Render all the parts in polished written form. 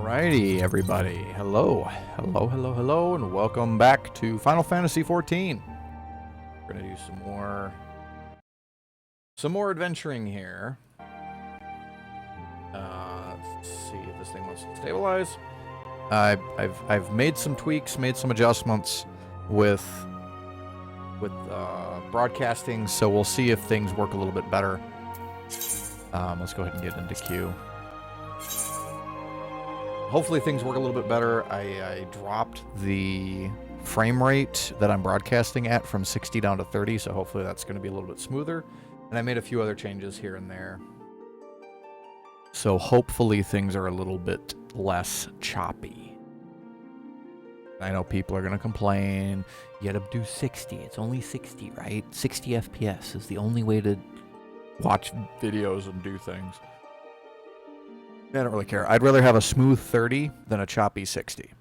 Alrighty, everybody. Hello, and welcome back to Final Fantasy XIV. We're gonna do some more adventuring here. Let's see if this thing wants to stabilize. I've made some tweaks, made some adjustments with broadcasting, so we'll see if things work a little bit better. Let's go ahead and get into queue. Hopefully things work a little bit better. I dropped the frame rate that I'm broadcasting at from 60 down to 30, so hopefully that's going to be a little bit smoother. And I made a few other changes here and there. So hopefully things are a little bit less choppy. I know people are going to complain. You got to do 60. It's only 60, right? 60 FPS is the only way to watch videos and do things. I don't really care. I'd rather have a smooth 30 than a choppy 60.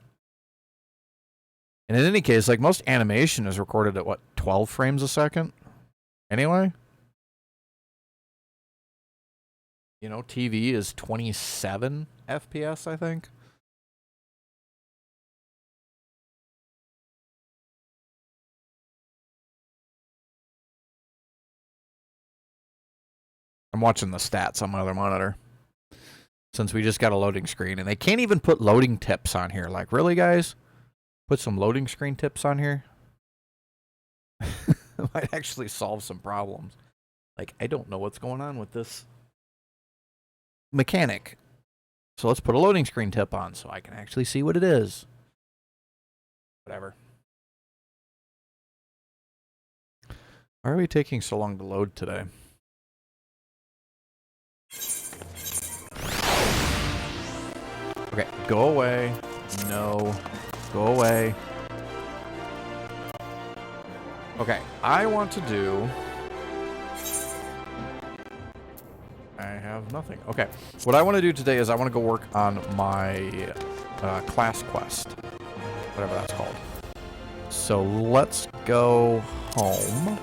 And in any case, like, most animation is recorded at, what, 12 frames a second? Anyway? You know, TV is 27 FPS, I think. I'm watching the stats on my other monitor, since we just got a loading screen, and they can't even put loading tips on here. Like, really, guys? Put some loading screen tips on here? It might actually solve some problems. Like, I don't know what's going on with this mechanic. So let's put a loading screen tip on so I can actually see what it is. Whatever. Why are we taking so long to load today? Okay, go away. No. Go away. Okay, I want to do... I have nothing. Okay, what I want to do today is I want to go work on my class quest. Whatever that's called. So let's go home.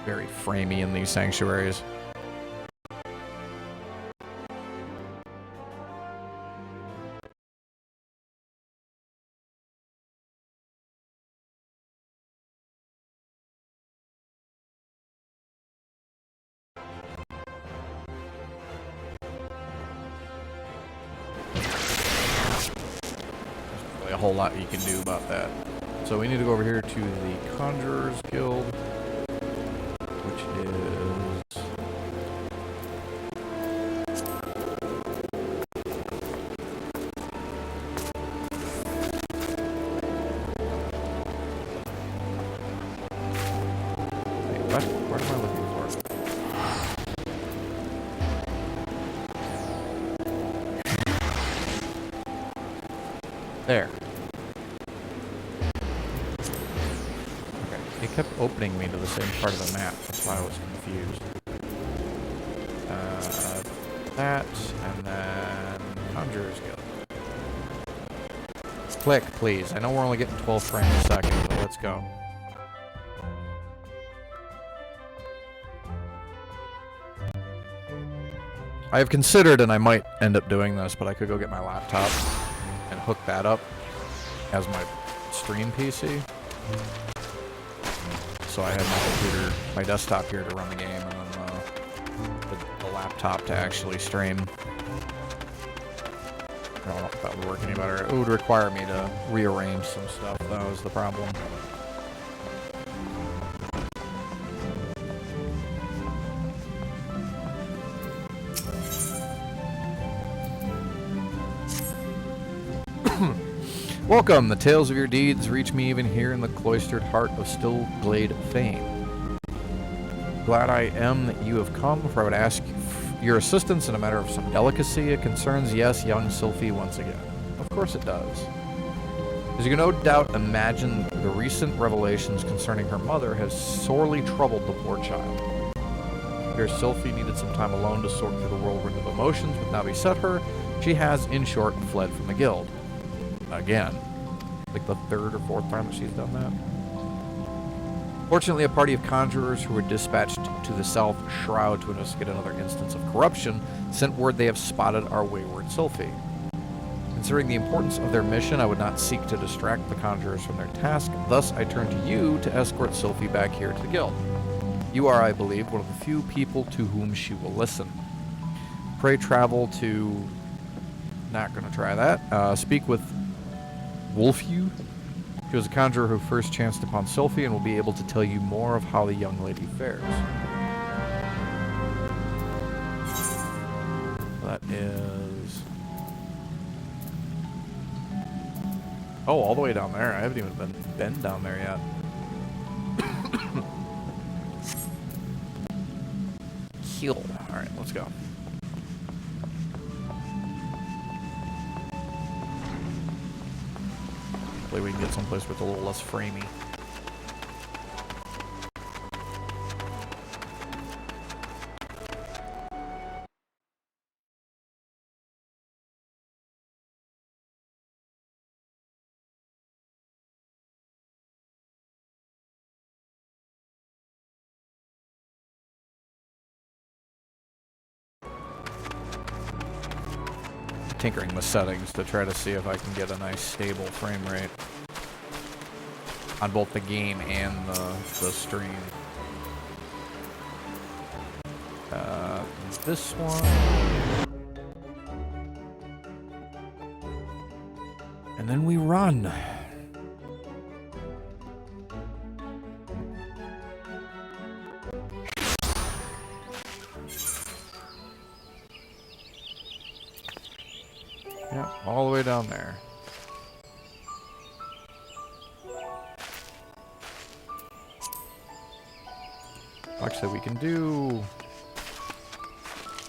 Very framey in these sanctuaries. There's really a whole lot you can do about that. So we need to go over here to the Conjurers Guild, which is wait, what? What am I looking for? There. Okay, it kept opening me to the same part of the map. That's why I was confused. That, and then Conjurers Guild. Click, please. I know we're only getting 12 frames a second, but let's go. I have considered, and I might end up doing this, but I could go get my laptop and hook that up as my stream PC. So I have my computer, my desktop here to run the game, and then the laptop to actually stream. I don't know if that would work any better. It would require me to rearrange some stuff. That was the problem. Welcome. The tales of your deeds reach me even here in the cloistered heart of Stillglade fame. Glad I am that you have come, for I would ask your assistance in a matter of some delicacy. It concerns, yes, young Sylphie once again. Of course it does. As you can no doubt imagine, the recent revelations concerning her mother has sorely troubled the poor child. Dear Sylphie needed some time alone to sort through the whirlwind of emotions which now beset her. She has, in short, fled from the guild. Again. Like the third or fourth time that she's done that. Fortunately, a party of conjurers who were dispatched to the South Shroud to investigate another instance of corruption sent word they have spotted our wayward Sylphie. Considering the importance of their mission, I would not seek to distract the conjurers from their task. Thus, I turn to you to escort Sylphie back here to the guild. You are, I believe, one of the few people to whom she will listen. Pray travel to... Not going to try that. Speak with Wolfew. She was a conjurer who first chanced upon Sylphie and will be able to tell you more of how the young lady fares. That is... Oh, all the way down there. I haven't even been down there yet. Heal. Alright, let's go. Hopefully we can get someplace with a little less framey. Tinkering with settings to try to see if I can get a nice stable frame rate on both the game and the stream. This one. And then we run. Yeah, all the way down there. Actually, we can do...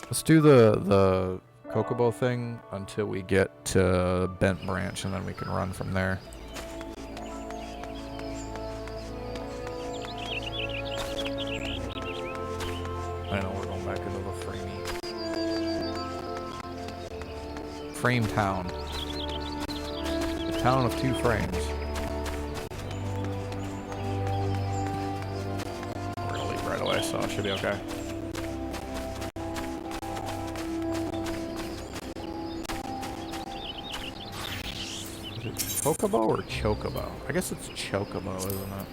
Let's do the Chocobo thing until we get to Bent Branch, and then we can run from there. I know we're going back into the framey. Frame Town. The town of 2 frames. We're gonna leave right away, so it should be okay. Is it Chocobo or Chocobo? I guess it's Chocobo, isn't it?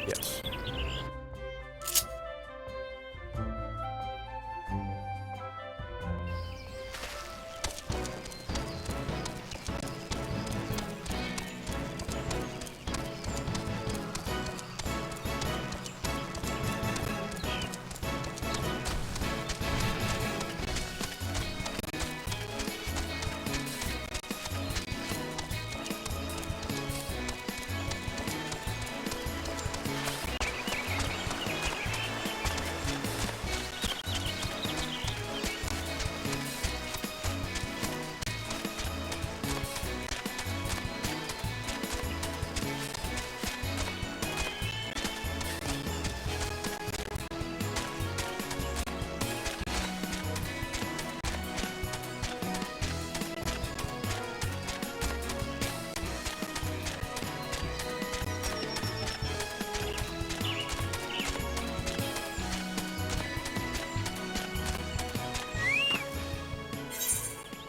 Yes.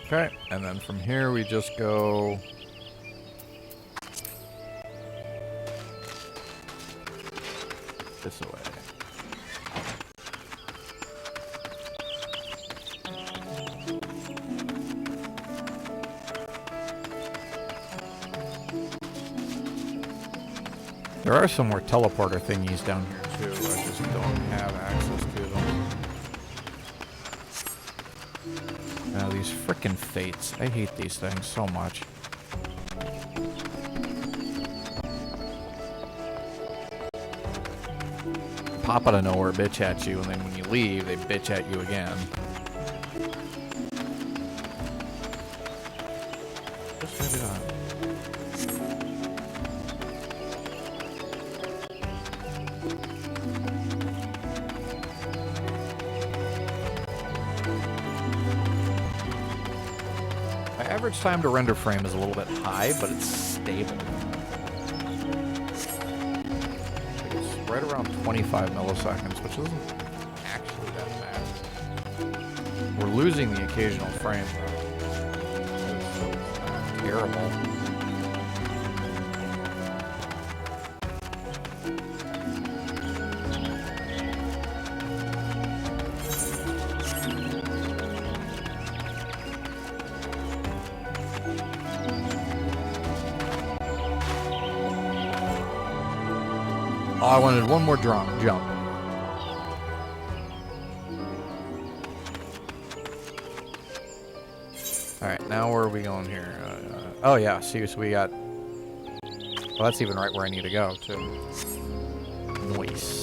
Okay, and then from here we just go this way. There are some more teleporter thingies down here too. I just don't have access to them. Now these frickin' fates. I hate these things so much. Pop out of nowhere, bitch at you, and then when you leave, they bitch at you again. What's gonna be done? average time to render frame is a little bit high, but it's stable. It's right around 25 milliseconds, which isn't actually that bad. We're losing the occasional frame, though. It's terrible. Oh, I wanted one more jump. Alright, now where are we going here? Oh yeah, see, so we got... Well, that's even right where I need to go, too. Nice.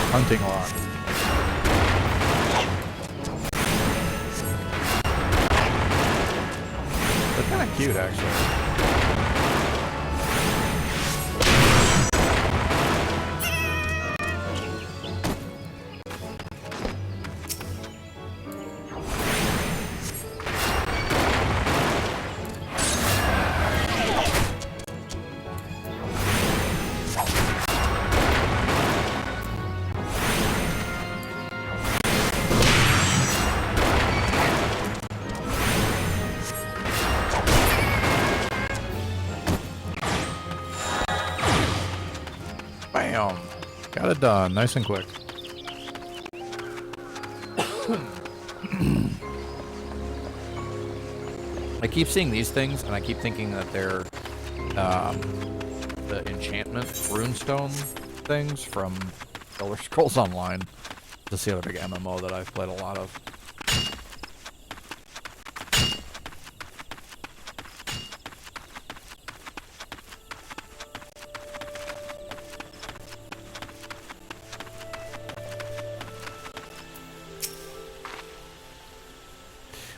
Hunting log. They're kind of cute, actually. Bam! Got it done, nice and quick. I keep seeing these things, and I keep thinking that they're the enchantment runestone things from Elder Scrolls Online. That's the other big MMO that I've played a lot of.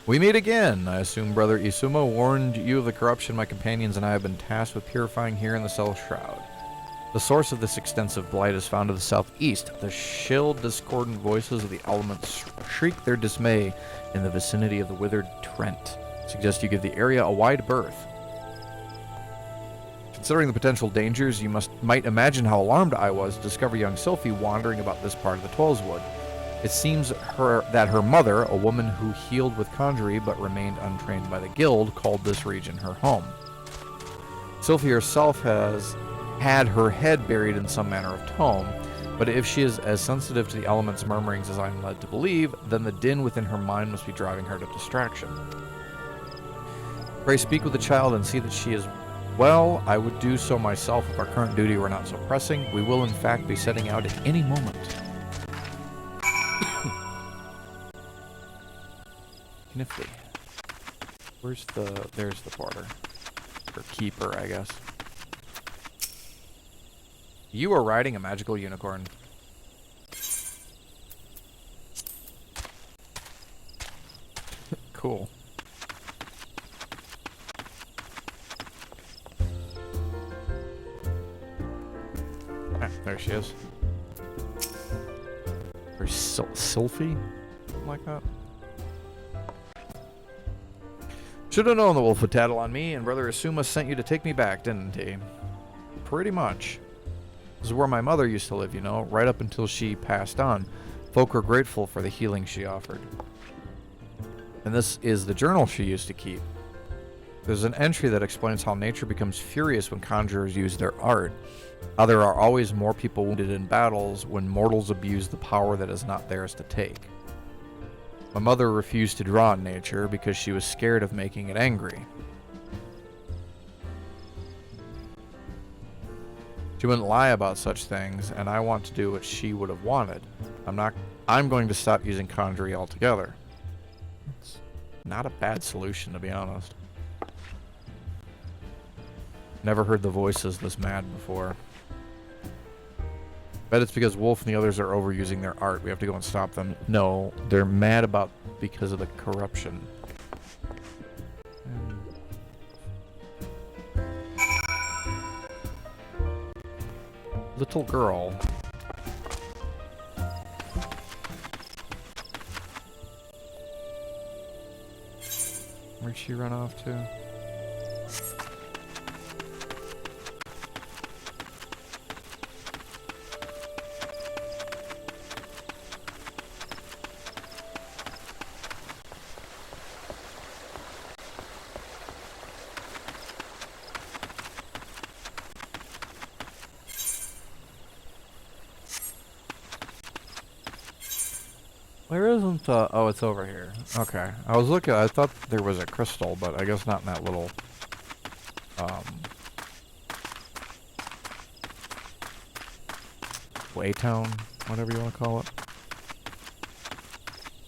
We meet again. I assume Brother Isumo warned you of the corruption my companions and I have been tasked with purifying here in the Cell Shroud. The source of this extensive blight is found to the southeast. The shrill, discordant voices of the elements shriek their dismay in the vicinity of the withered Trent. Suggest you give the area a wide berth. Considering the potential dangers, you might imagine how alarmed I was to discover young Sylphie wandering about this part of the Twelveswood. It seems that her mother, a woman who healed with conjury but remained untrained by the guild, called this region her home. Sylphie herself has had her head buried in some manner of tome, but if she is as sensitive to the elements' murmurings as I am led to believe, then the din within her mind must be driving her to distraction. Pray speak with the child and see that she is well. I would do so myself if our current duty were not so pressing. We will in fact be setting out at any moment. Nifty. Where's there's the porter. Or keeper, I guess. You are riding a magical unicorn. Cool. Ah, there she is. Or Sylphie? Something like that. Should have known the wolf would tattle on me, and Brother Asuma sent you to take me back, didn't he? Pretty much. This is where my mother used to live, you know, right up until she passed on. Folk were grateful for the healing she offered. And this is the journal she used to keep. There's an entry that explains how nature becomes furious when conjurers use their art. How there are always more people wounded in battles when mortals abuse the power that is not theirs to take. My mother refused to draw on nature because she was scared of making it angry. She wouldn't lie about such things, and I want to do what she would have wanted. I'm going to stop using Conjury altogether. It's not a bad solution, to be honest. Never heard the voices this mad before. Bet it's because Wolf and the others are overusing their art. We have to go and stop them. No, they're mad about because of the corruption. Little girl. Where'd she run off to? Where isn't the... Oh, it's over here. Okay. I was looking... I thought there was a crystal, but I guess not in that little... Waytown, whatever you want to call it.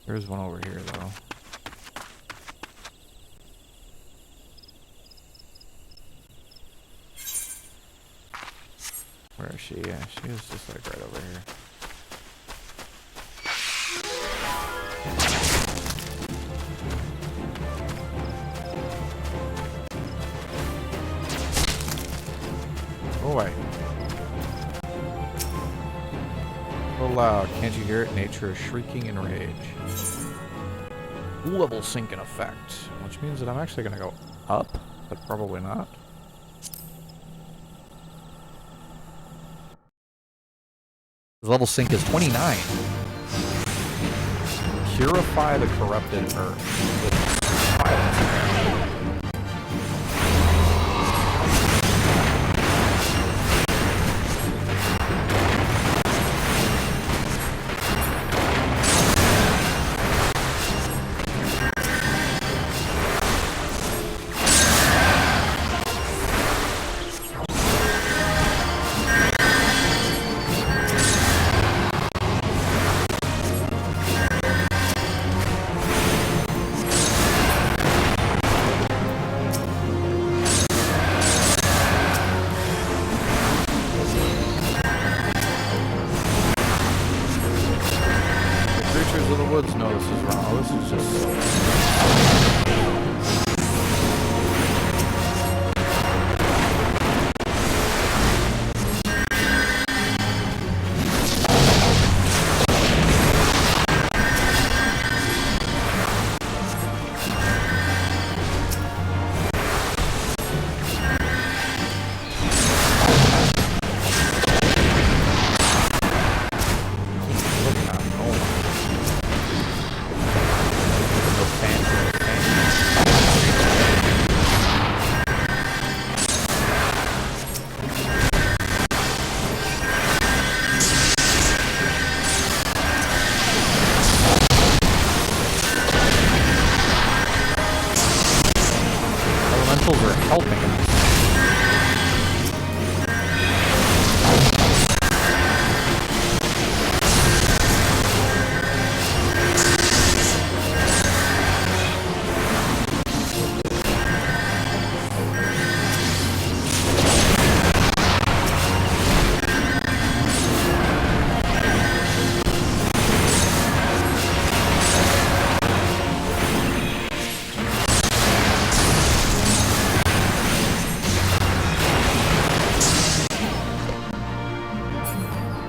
There's one over here, though. Where is she? Yeah, she is just like right over here. Go away. So loud, can't you hear it? Nature is shrieking in rage. Level sync in effect, which means that I'm actually going to go up, but probably not. The level sync is 29. Purify the corrupted earth with violence.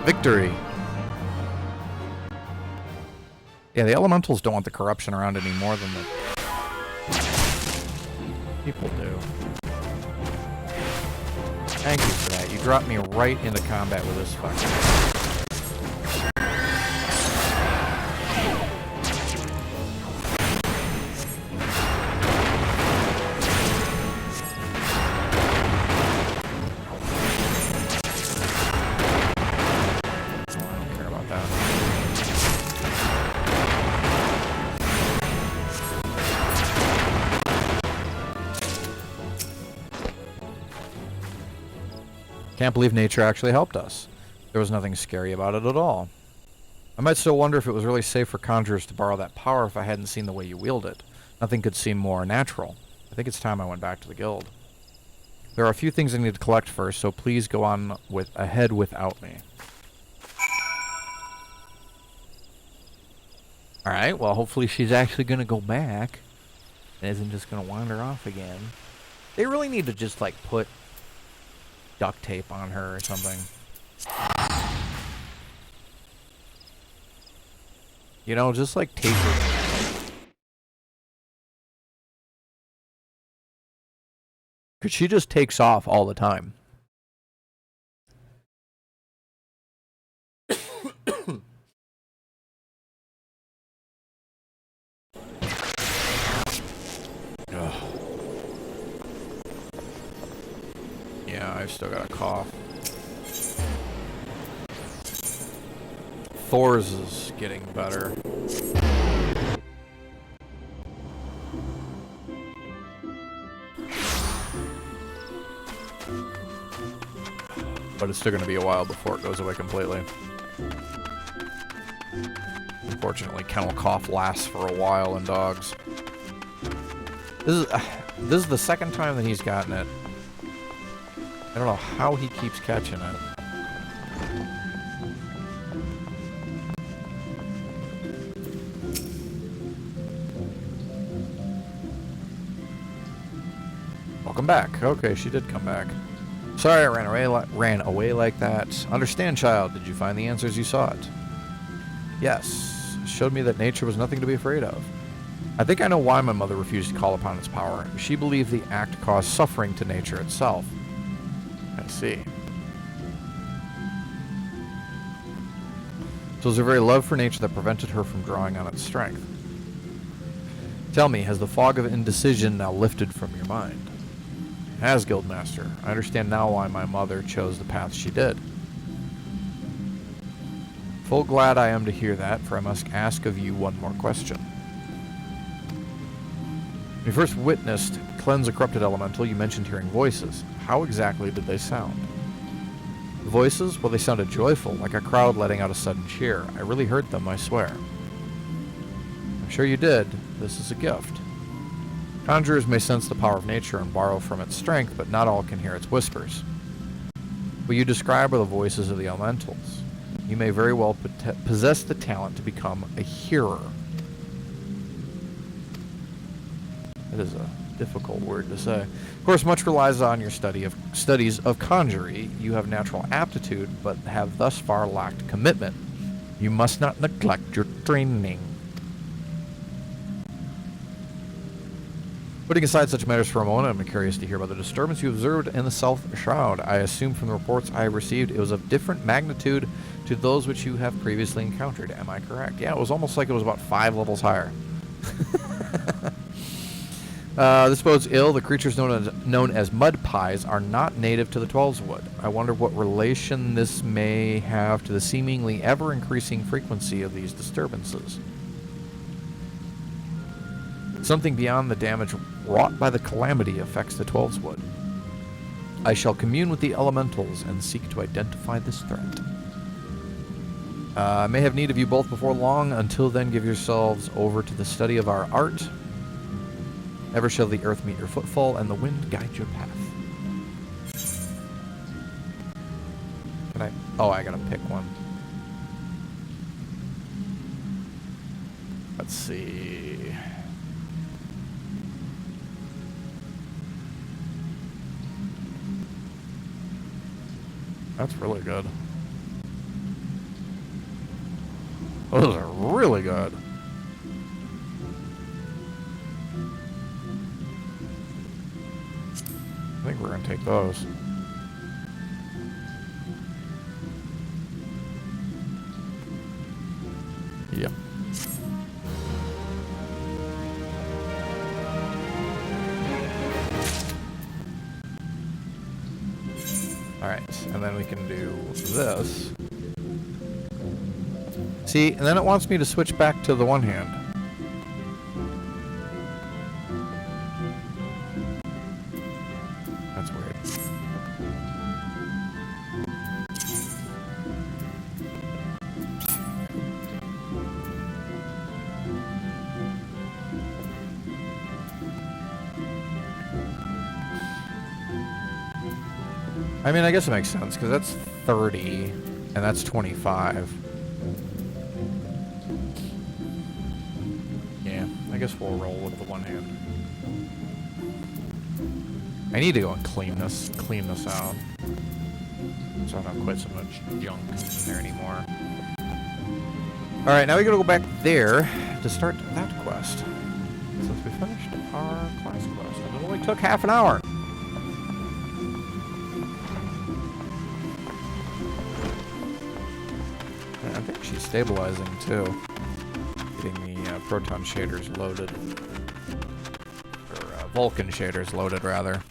Victory. Yeah, the elementals don't want the corruption around any more than the people do. Thank you for that. You dropped me right into combat with this fucker. Can't believe nature actually helped us. There was nothing scary about it at all. I might still wonder if it was really safe for conjurers to borrow that power if I hadn't seen the way you wield it. Nothing could seem more natural. I think it's time I went back to the guild. There are a few things I need to collect first, so please go on ahead without me. Alright, well hopefully she's actually going to go back and isn't just going to wander off again. They really need to just like put duct tape on her or something. You know, just like tape her. Because she just takes off all the time. Yeah, I've still got a cough. Thor's is getting better. But it's still going to be a while before it goes away completely. Unfortunately, kennel cough lasts for a while in dogs. This is the second time that he's gotten it. I don't know how he keeps catching it. Welcome back. Okay, she did come back. Sorry I ran away like that. Understand, child, did you find the answers you sought? Yes. It showed me that nature was nothing to be afraid of. I think I know why my mother refused to call upon its power. She believed the act caused suffering to nature itself. I see. So it was her very love for nature that prevented her from drawing on its strength. Tell me, has the fog of indecision now lifted from your mind? It has, Guildmaster. I understand now why my mother chose the path she did. Full glad I am to hear that, for I must ask of you one more question. When you first witnessed cleanse a corrupted elemental, you mentioned hearing voices. How exactly did they sound? The voices? Well, they sounded joyful, like a crowd letting out a sudden cheer. I really heard them, I swear. I'm sure you did. This is a gift. Conjurers may sense the power of nature and borrow from its strength, but not all can hear its whispers. What you describe are the voices of the elementals. You may very well possess the talent to become a hearer. That is a difficult word to say. Of course, much relies on your studies of conjury. You have natural aptitude, but have thus far lacked commitment. You must not neglect your training. Putting aside such matters for a moment, I'm curious to hear about the disturbance you observed in the South Shroud. I assume from the reports I received it was of different magnitude to those which you have previously encountered. Am I correct? Yeah, it was almost like it was about 5 levels higher. This bodes ill. The creatures known as mud pies are not native to the Twelveswood. I wonder what relation this may have to the seemingly ever-increasing frequency of these disturbances. Something beyond the damage wrought by the calamity affects the Twelveswood. I shall commune with the elementals and seek to identify this threat. I may have need of you both before long. Until then, give yourselves over to the study of our art. Ever shall the earth meet your footfall, and the wind guide your path. Can I? Oh, I gotta pick one. Let's see. That's really good. Those are really good. I think we're going to take those. Yep. Alright, and then we can do this. See, and then it wants me to switch back to the one hand. That's weird. I mean, I guess it makes sense, because that's 30, and that's 25. Yeah, I guess we'll roll with the one hand. I need to go and clean this out. So I don't have quite so much junk in there anymore. Alright, now we gotta go back there to start that quest. Since we finished our class quest. And it only took half an hour. I think she's stabilizing too. Getting the proton shaders loaded. Or Vulcan shaders loaded, rather.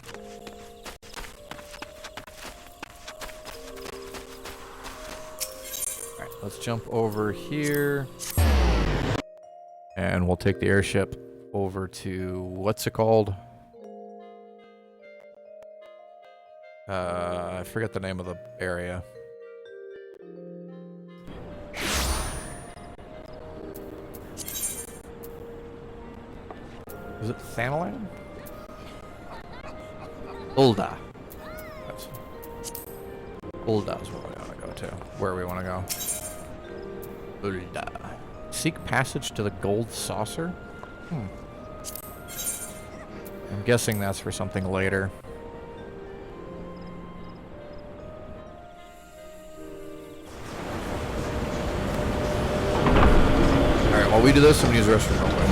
Let's jump over here. And we'll take the airship over to... what's it called? I forget the name of the area. Is it Thanalan? Ulda. Ulda is where we want to go to. Where we want to go. Ulda. Seek passage to the gold saucer? I'm guessing that's for something later. Alright, while we do this, I'm going to use the restroom real quick.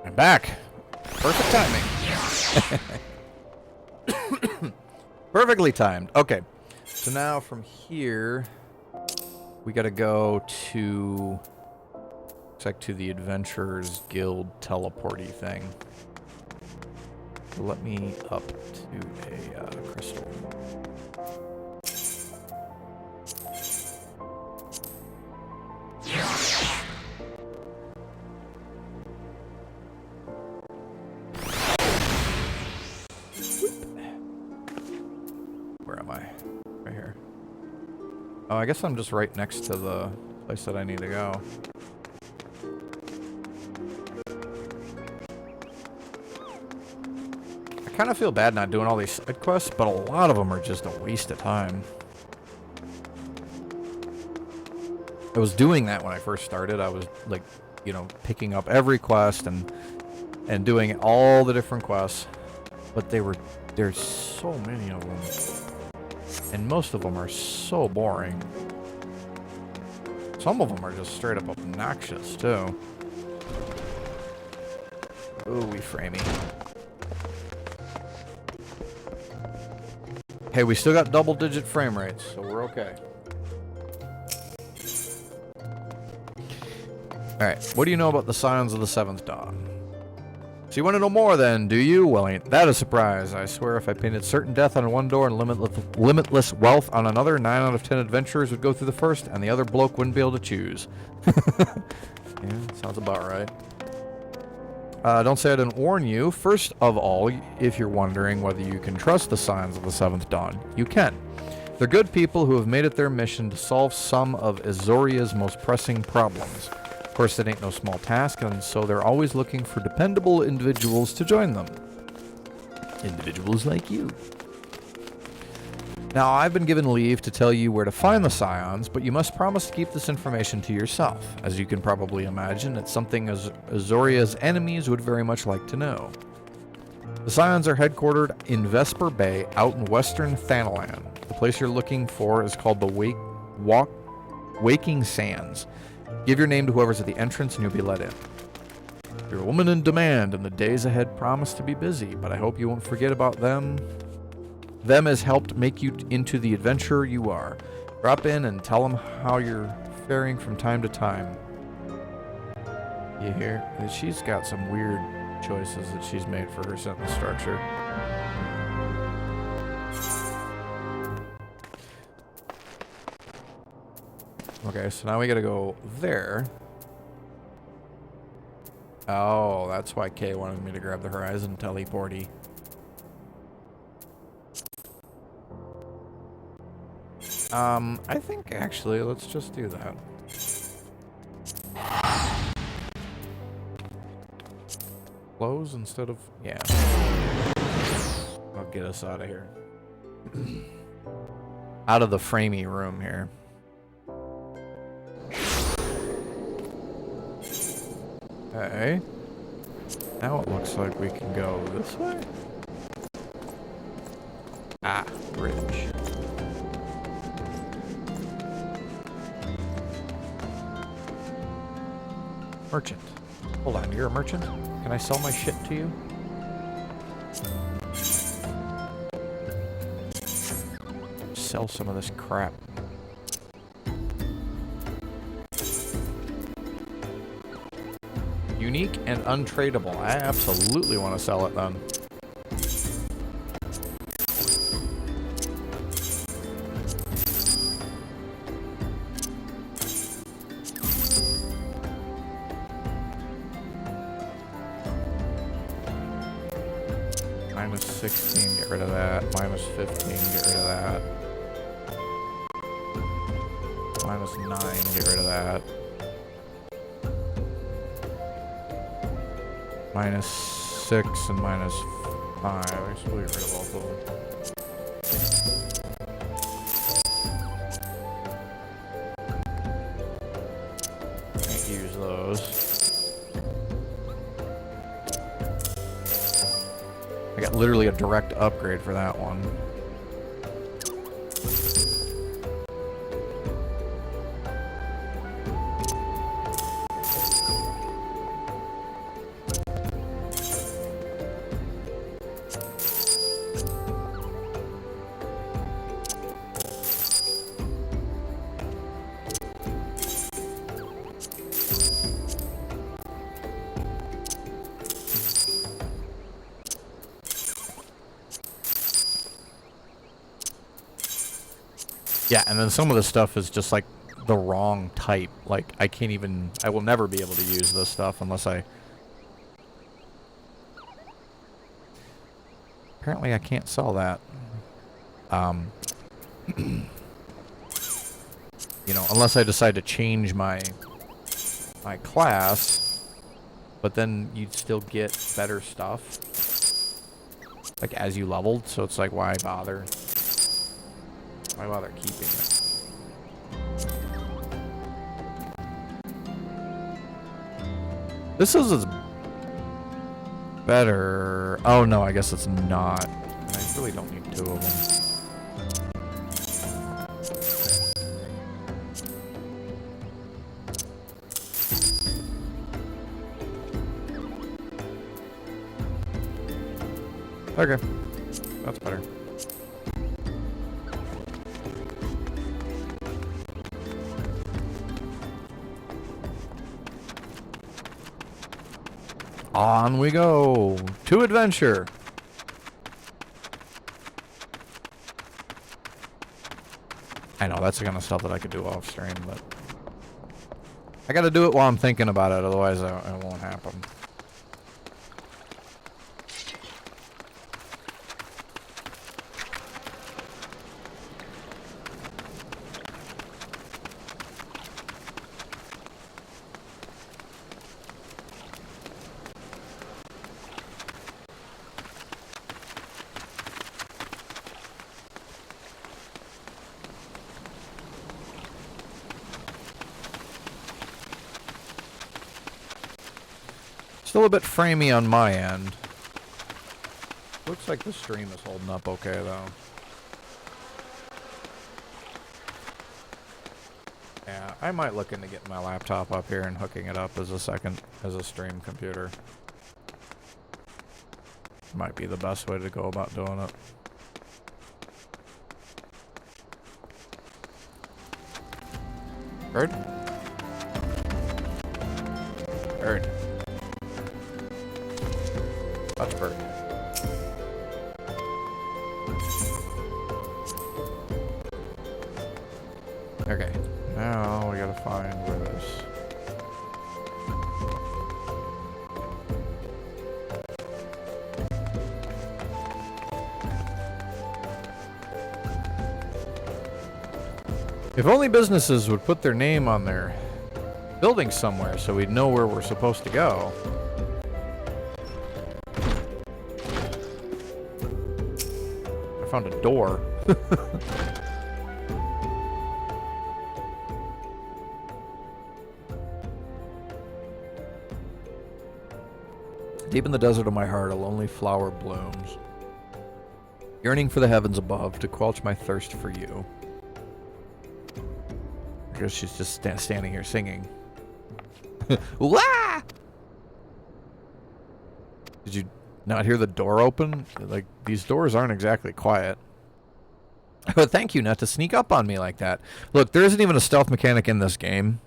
I'm back. Perfect timing. Perfectly timed. Okay. So now from here, we gotta go to... looks like to the Adventurers Guild teleporty thing. So let me up to a crystal. Where am I? Right here. Oh, I guess I'm just right next to the place that I need to go. I kind of feel bad not doing all these side quests, but a lot of them are just a waste of time. I was doing that when I first started. I was like, you know, picking up every quest and doing all the different quests, but there's so many of them. And most of them are so boring. Some of them are just straight up obnoxious, too. Ooh, we framey. Hey, we still got double-digit frame rates, so we're okay. Alright, what do you know about the Scions of the Seventh Dawn? So you want to know more then, do you? Well, ain't that a surprise. I swear if I painted certain death on one door and limitless wealth on another, 9 out of 10 adventurers would go through the first, and the other bloke wouldn't be able to choose. Yeah, sounds about right. Don't say I didn't warn you. First of all, if you're wondering whether you can trust the Scions of the Seventh Dawn, you can. They're good people who have made it their mission to solve some of Azoria's most pressing problems. Of course, it ain't no small task, and so they're always looking for dependable individuals to join them. Individuals like you. Now, I've been given leave to tell you where to find the Scions, but you must promise to keep this information to yourself. As you can probably imagine, it's something Azoria's enemies would very much like to know. The Scions are headquartered in Vesper Bay, out in western Thanalan. The place you're looking for is called the Waking Sands. Give your name to whoever's at the entrance and you'll be let in. You're a woman in demand and the days ahead promise to be busy, but I hope you won't forget about them. Them has helped make you into the adventurer you are. Drop in and tell them how you're faring from time to time. You hear? She's got some weird choices that she's made for her sentence structure. Okay, so now we gotta go there. Oh, that's why Kay wanted me to grab the Horizon Teleporty. I think actually, let's just do that. Close instead of... yeah. I'll get us out of here. Out of the framey room here. Okay. Now it looks like we can go this way. Ah, bridge. Merchant. Hold on, you're a merchant? Can I sell my shit to you? Sell some of this crap. Unique and untradeable. I absolutely want to sell it then. Minus 16, get rid of that. Minus 15, get rid of that. Minus 9, get rid of that. Minus 6 and minus 5. I should get rid of both of them. Can't use those. I got literally a direct upgrade for that one. Yeah, and then some of the stuff is just like the wrong type. Like I can't even, I will never be able to use this stuff unless I... Apparently I can't sell that. You know, unless I decide to change my class, but then you'd still get better stuff. Like as you leveled, so it's like why bother? Why bother keeping it? This is better. Oh no, I guess it's not. I really don't need two of them. Okay, that's better. On we go to adventure. I know that's the kind of stuff that I could do off stream, but I gotta do it while I'm thinking about it, otherwise it won't happen. Still a bit framey on my end. Looks like the stream is holding up okay though. Yeah, I might look into getting my laptop up here and hooking it up as a stream computer. Might be the best way to go about doing it. Bird? Bird. Touch bird. Okay, now we gotta find where this. If only businesses would put their name on their building somewhere so we'd know where we're supposed to go. I found a door. Deep in the desert of my heart, a lonely flower blooms, yearning for the heavens above to quench my thirst for you. I guess she's just standing here singing. Wah! Did you not hear the door open? Like, these doors aren't exactly quiet. But thank you not to sneak up on me like that. Look, there isn't even a stealth mechanic in this game.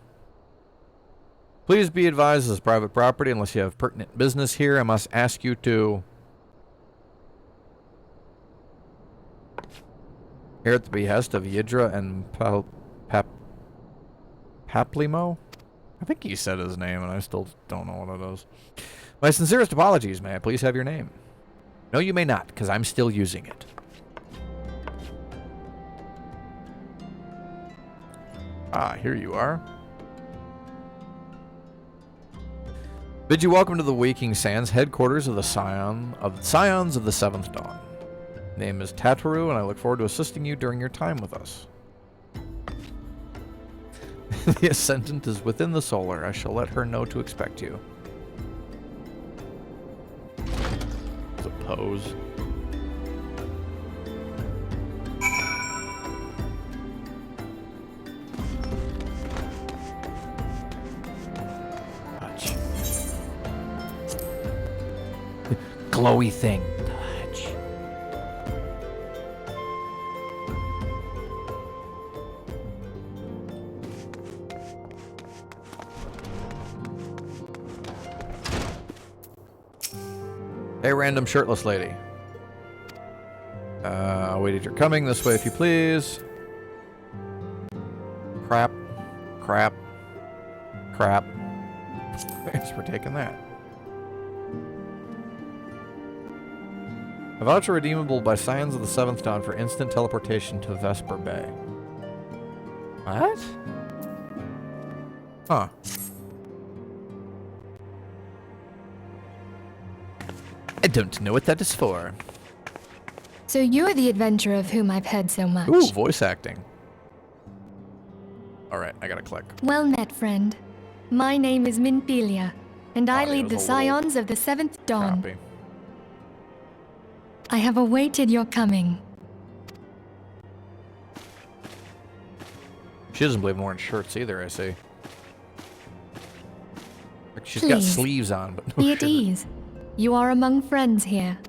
Please be advised, this is private property. Unless you have pertinent business here, I must ask you to... Here at the behest of Yidra and Paplimo? I think he said his name, and I still don't know what it is. My sincerest apologies. May I please have your name? No, you may not, because I'm still using it. Ah, here you are. Bid you welcome to the Waking Sands, headquarters of the Scions of the Seventh Dawn. Name is Tataru, and I look forward to assisting you during your time with us. The Ascendant is within the Solar. I shall let her know to expect you. It's a pose. Touch. Glowy thing. Touch. Hey, random shirtless lady. Waited your coming. This way, if you please. Crap. Crap. Crap. Thanks for taking that. A voucher redeemable by Scions of the Seventh Dawn for instant teleportation to Vesper Bay. What? Huh. I don't know what that is for. So you're the adventurer of whom I've heard so much. Ooh, voice acting. Alright, I gotta click. Well met, friend. My name is Minthelia, and I lead the Scions of the Seventh Dawn. Copy. I have awaited your coming. She doesn't believe in wearing shirts either, I see. Like she's got Please, sleeves on, but no be at shirt. ease. You are among friends here.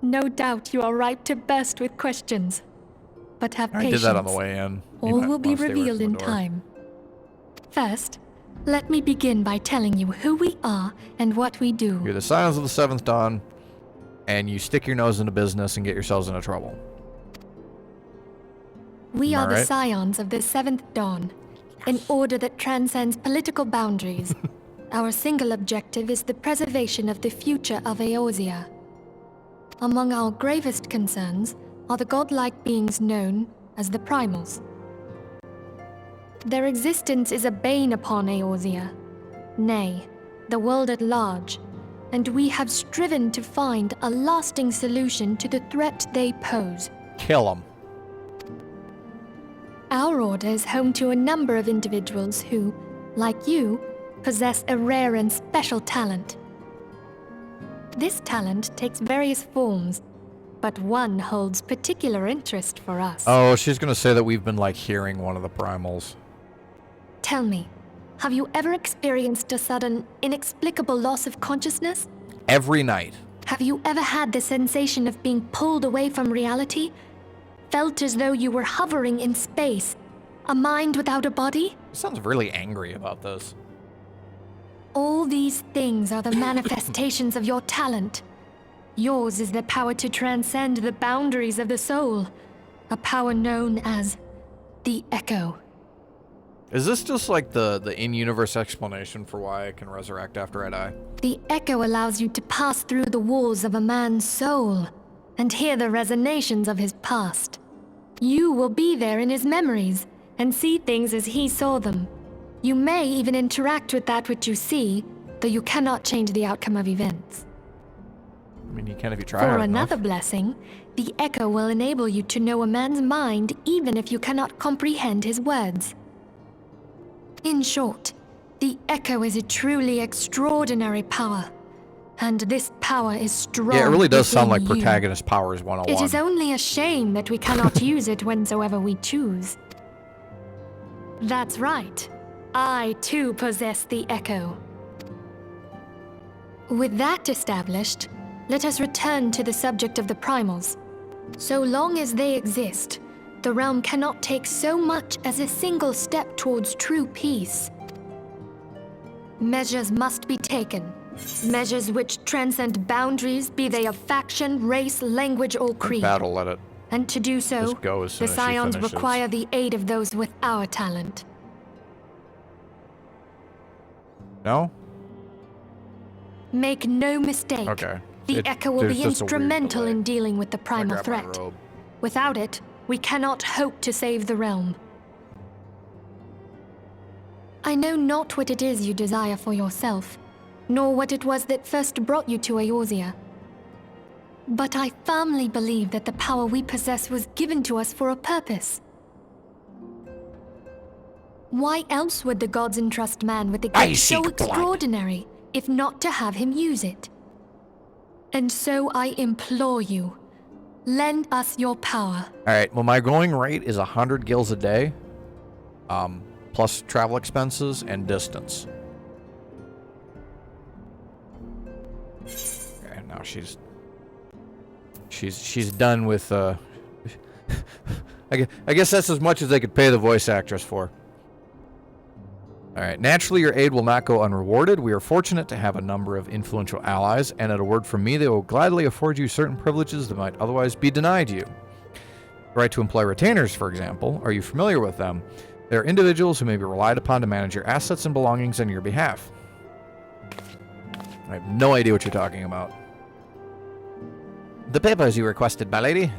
No doubt you are ripe to burst with questions. But have I patience. did that on the way in. You All might will be wanna stay away revealed from in the door. time. First, let me begin by telling you who we are and what we do. You're the Scions of the Seventh Dawn, and you stick your nose into business and get yourselves into trouble. We Am I are the right? Scions of the Seventh Dawn, an order that transcends political boundaries. Our single objective is the preservation of the future of Eorzea. Among our gravest concerns are the godlike beings known as the Primals. Their existence is a bane upon Eorzea, nay, the world at large, and we have striven to find a lasting solution to the threat they pose. Kill them. Our order is home to a number of individuals who, like you, possess a rare and special talent. This talent takes various forms, but one holds particular interest for us. Oh, she's gonna say that we've been, like, hearing one of the primals. Tell me, have you ever experienced a sudden, inexplicable loss of consciousness? Every night. Have you ever had the sensation of being pulled away from reality? Felt as though you were hovering in space, a mind without a body? Sounds really angry about this. All these things are the manifestations of your talent. Yours is the power to transcend the boundaries of the soul, a power known as the Echo. Is this just like the in-universe explanation for why I can resurrect after I die? The Echo allows you to pass through the walls of a man's soul and hear the resonations of his past. You will be there in his memories and see things as he saw them. You may even interact with that which you see, though you cannot change the outcome of events. I mean, you can if you try For hard another enough. blessing, the Echo will enable you to know a man's mind even if you cannot comprehend his words. In short, the Echo is a truly extraordinary power, and this power is strong. Yeah, it really does sound like within you. Protagonist Powers 101. It is only a shame that we cannot use it whensoever we choose. That's right. I too possess the Echo. With that established, let us return to the subject of the primals. So long as they exist, the realm cannot take so much as a single step towards true peace. Measures must be taken. Measures which transcend boundaries, be they of faction, race, language, or creed. Battle, let it. And to do so, Just go as soon the as she Scions finishes. require the aid of those with our talent. No? Make no mistake. Okay. The Echo will be there's just a weird instrumental delay. in dealing with the I primal grab my threat. robe. Without it, we cannot hope to save the realm. I know not what it is you desire for yourself, nor what it was that first brought you to Eorzea. But I firmly believe that the power we possess was given to us for a purpose. Why else would the gods entrust man with a I gift so seek blood. extraordinary, if not to have him use it? And so I implore you, lend us your power. Alright, well, my going rate is 100 gills a day, plus travel expenses and distance. Okay, now she's done with, I guess that's as much as they could pay the voice actress for. Alright, naturally your aid will not go unrewarded. We are fortunate to have a number of influential allies, and at a word from me, they will gladly afford you certain privileges that might otherwise be denied you. The right to employ retainers, for example. Are you familiar with them? They are individuals who may be relied upon to manage your assets and belongings on your behalf. I have no idea what you're talking about. The papers you requested, my lady.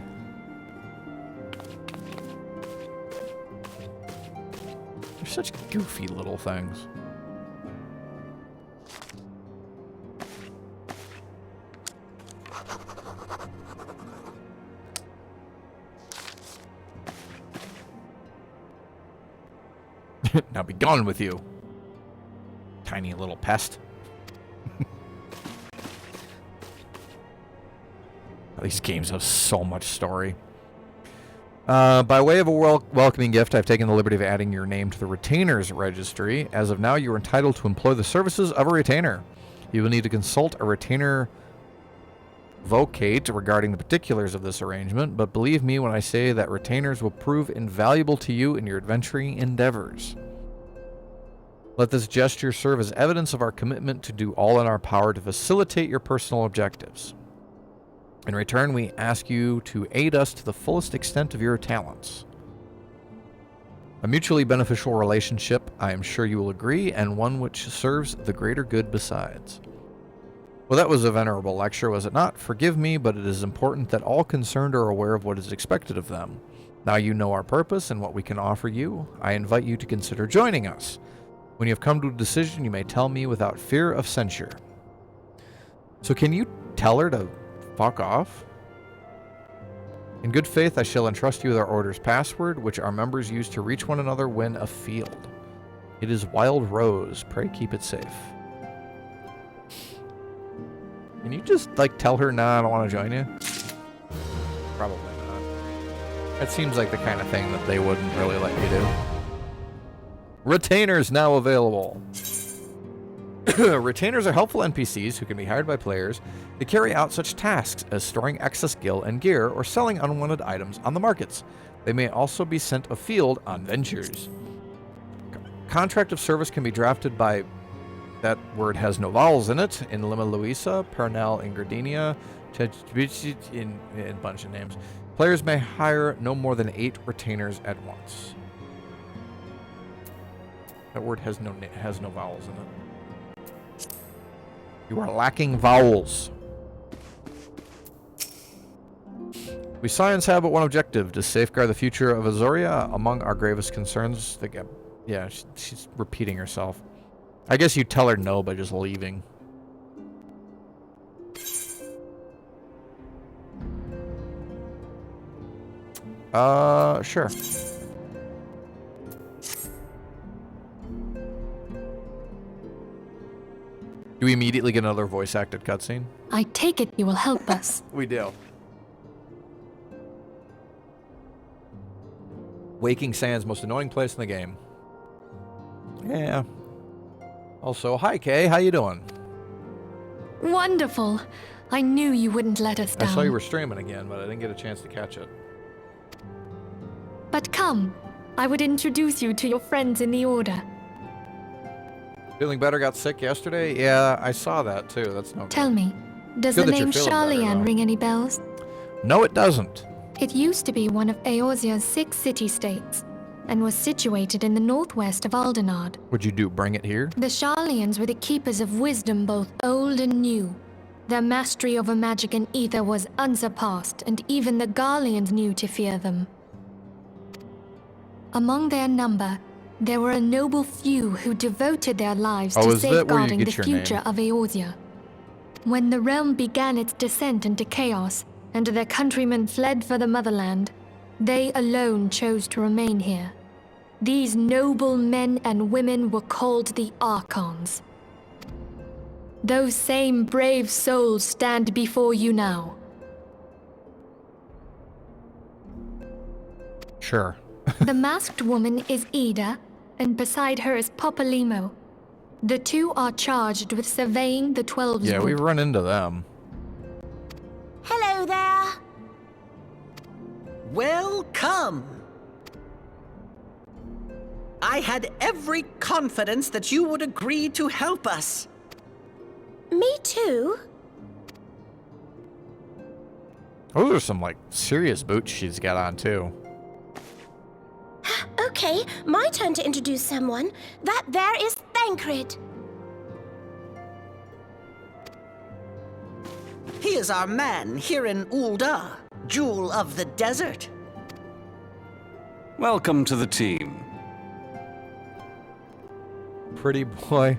They're such goofy little things. Now be gone with you, tiny little pest. These games have so much story. By way of a welcoming gift, I've taken the liberty of adding your name to the Retainers Registry. As of now, you are entitled to employ the services of a retainer. You will need to consult a retainer vocate regarding the particulars of this arrangement, but believe me when I say that retainers will prove invaluable to you in your adventuring endeavors. Let this gesture serve as evidence of our commitment to do all in our power to facilitate your personal objectives. In return, we ask you to aid us to the fullest extent of your talents. A mutually beneficial relationship, I am sure you will agree, and one which serves the greater good besides. Well, that was a venerable lecture, was it not? Forgive me, but it is important that all concerned are aware of what is expected of them. Now you know our purpose and what we can offer you. I invite you to consider joining us. When you have come to a decision, you may tell me without fear of censure. So can you tell her to fuck off? In good faith, I shall entrust you with our order's password, which our members use to reach one another when afield. It is Wild Rose. Pray keep it safe. Can you just, like, tell her, nah, I don't want to join you? Probably not. It seems like the kind of thing that they wouldn't really let you do. Retainers now available. Retainers are helpful NPCs who can be hired by players to carry out such tasks as storing excess gil and gear or selling unwanted items on the markets. They may also be sent afield on ventures. Contract of service can be drafted by... That word has no vowels in it. In Lima Luisa, Pernell in Gardenia, in a bunch of names. Players may hire no more than 8 retainers at once. That word has no vowels in it. You are lacking vowels. We Scions have but one objective, to safeguard the future of Azoria. Among our gravest concerns... Yeah, she's repeating herself. I guess you tell her no by just leaving. Sure. Do we immediately get another voice-acted cutscene? I take it you will help us. We do. Waking Sand's most annoying place in the game. Yeah. Also, hi Kay, how you doing? Wonderful. I knew you wouldn't let us down. I saw you were streaming again, but I didn't get a chance to catch it. But come, I would introduce you to your friends in the Order. Feeling better? Got sick yesterday? Yeah, I saw that too. That's no good. Tell me, does Good the that you're name feeling better, Charlian though. ring any bells? No, it doesn't. It used to be one of Eorzea's 6 city-states, and was situated in the northwest of Aldenard. What'd you do, bring it here? The Charlians were the keepers of wisdom both old and new. Their mastery over magic and ether was unsurpassed, and even the Garleans knew to fear them. Among their number, there were a noble few who devoted their lives to is that where you safeguarding the get your future name? of Eorzea. When the realm began its descent into chaos, and their countrymen fled for the motherland, they alone chose to remain here. These noble men and women were called the Archons. Those same brave souls stand before you now. Sure. The masked woman is Ida, and beside her is Popolimo. The two are charged with surveying the 12's Yeah, wood. we've run into them. Hello there. Welcome. I had every confidence that you would agree to help us. Me too. Those are some, like, serious boots she's got on, too. Okay, my turn to introduce someone. That there is Thancred. He is our man here in Ul'dah, Jewel of the Desert. Welcome to the team. Pretty boy.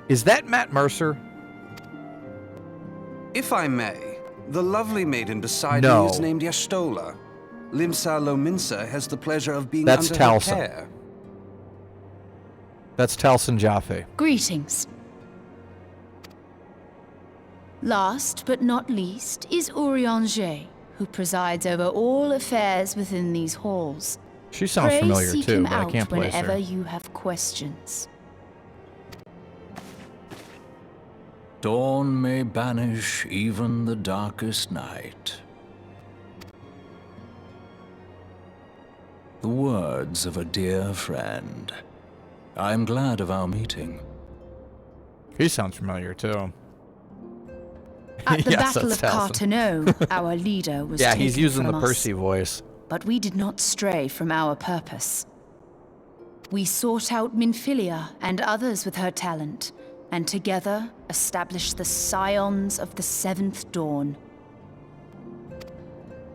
Is that Matt Mercer? If I may, the lovely maiden beside No. me is named Yastola. Limsa Lominsa has the pleasure of being That's under her Talsa. care. That's Talson Jaffe. Greetings. Last but not least is Orion Jay, who presides over all affairs within these halls. She sounds Pray familiar, seek too, him but I out can't place whenever her. you have questions. Dawn may banish even the darkest night. The words of a dear friend. I am glad of our meeting. He sounds familiar, too. At the Yes, Battle of that's Talson. Carteneau, our leader was Yeah, taken he's using the from us, Percy voice. but we did not stray from our purpose. We sought out Minfilia and others with her talent, and together established the Scions of the Seventh Dawn.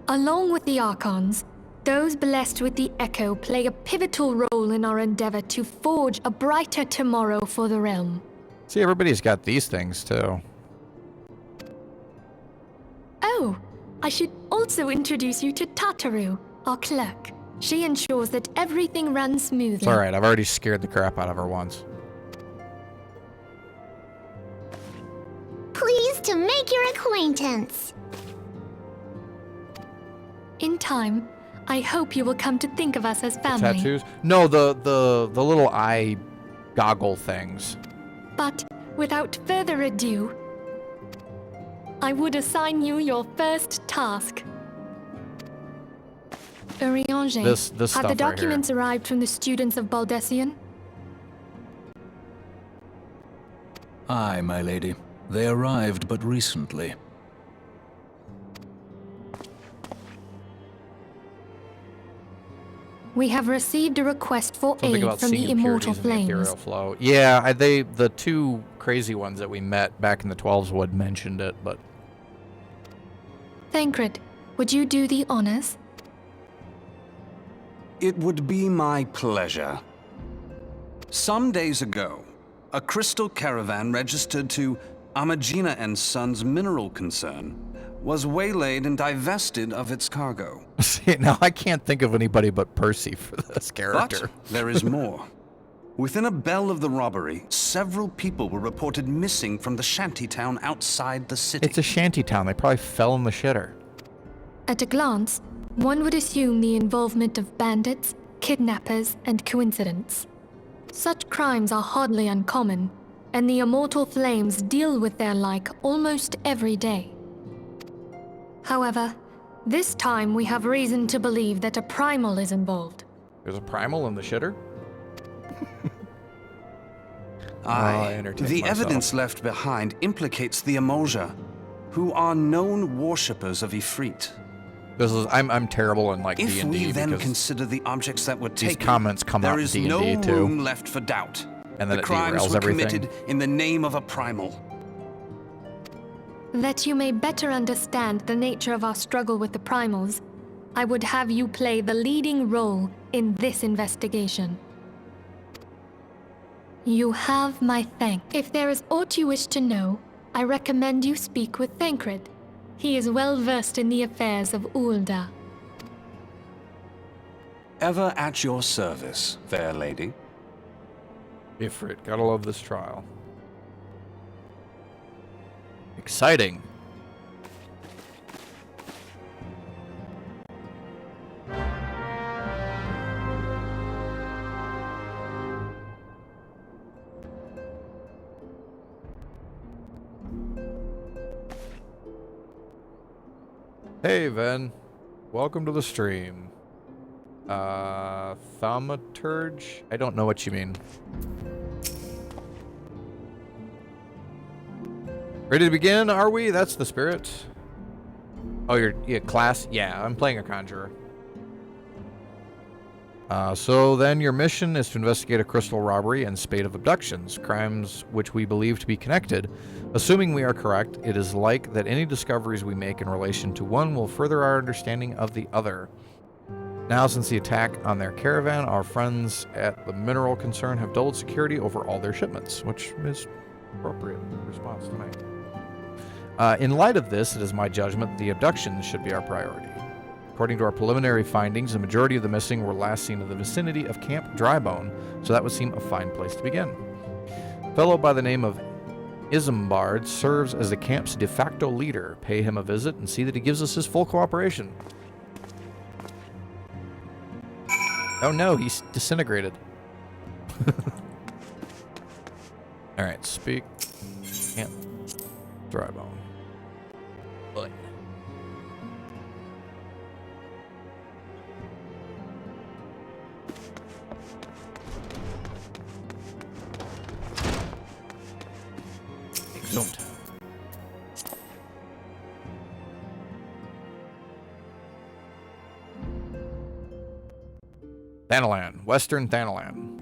Along with the Archons, those blessed with the Echo play a pivotal role in our endeavor to forge a brighter tomorrow for the realm. See, everybody's got these things, too. Oh, I should also introduce you to Tataru, our clerk. She ensures that everything runs smoothly. It's alright, I've already scared the crap out of her once. Pleased to make your acquaintance. In time, I hope you will come to think of us as family. Tattoos? No, the little eye goggle things. But without further ado, I would assign you your first task. Orion Jay, This stuff have the right here. documents arrived from the students of Baldessian? Aye, my lady. They arrived but recently. We have received a request for Something aid about from seeing the Immortal impurities in the Imperial Flames. flow. Yeah, the two crazy ones that we met back in the 12s would mentioned it, but Thancred, would you do the honors? It would be my pleasure. Some days ago, a crystal caravan registered to Amagina and Sons mineral concern was waylaid and divested of its cargo. see, now I can't think of anybody but Percy for this character. But there is more. Within a bell of the robbery, several people were reported missing from the shantytown outside the city. It's a shanty town. They probably fell in the shitter. At a glance, one would assume the involvement of bandits, kidnappers, and coincidence. Such crimes are hardly uncommon, and the Immortal Flames deal with their like almost every day. However, this time we have reason to believe that a primal is involved. There's a primal in the shitter? Aye, entertain the myself. evidence left behind implicates the Emoja, who are known worshippers of Ifrit. I'm terrible in like If D&D we then because consider the objects that were these taken, comments come out there in is D&D no too. room left for doubt. And then the it crimes derails were everything. committed in the name of a primal. That you may better understand the nature of our struggle with the primals, I would have you play the leading role in this investigation. You have my thanks. If there is aught you wish to know, I recommend you speak with Thancred. He is well versed in the affairs of Ulda. Ever at your service, fair lady. Ifrit, gotta love this trial. Exciting. Hey, Ven. Welcome to the stream. Thaumaturge? I don't know what you mean. Ready to begin, are we? That's the spirit. Oh, you're class? Yeah, I'm playing a conjurer. So then your mission is to investigate a crystal robbery and spate of abductions, crimes which we believe to be connected. Assuming we are correct, it is like that any discoveries we make in relation to one will further our understanding of the other. Now, since the attack on their caravan, our friends at the mineral concern have doubled security over all their shipments, which is appropriate response to make. In light of this, it is my judgment that the abductions should be our priority. According to our preliminary findings, the majority of the missing were last seen in the vicinity of Camp Drybone, so that would seem a fine place to begin. A fellow by the name of Isambard serves as the camp's de facto leader. Pay him a visit and see that he gives us his full cooperation. Oh no, he's disintegrated. Alright, speak. Camp Drybone. But Exhumed. Thanalan, Western Thanalan.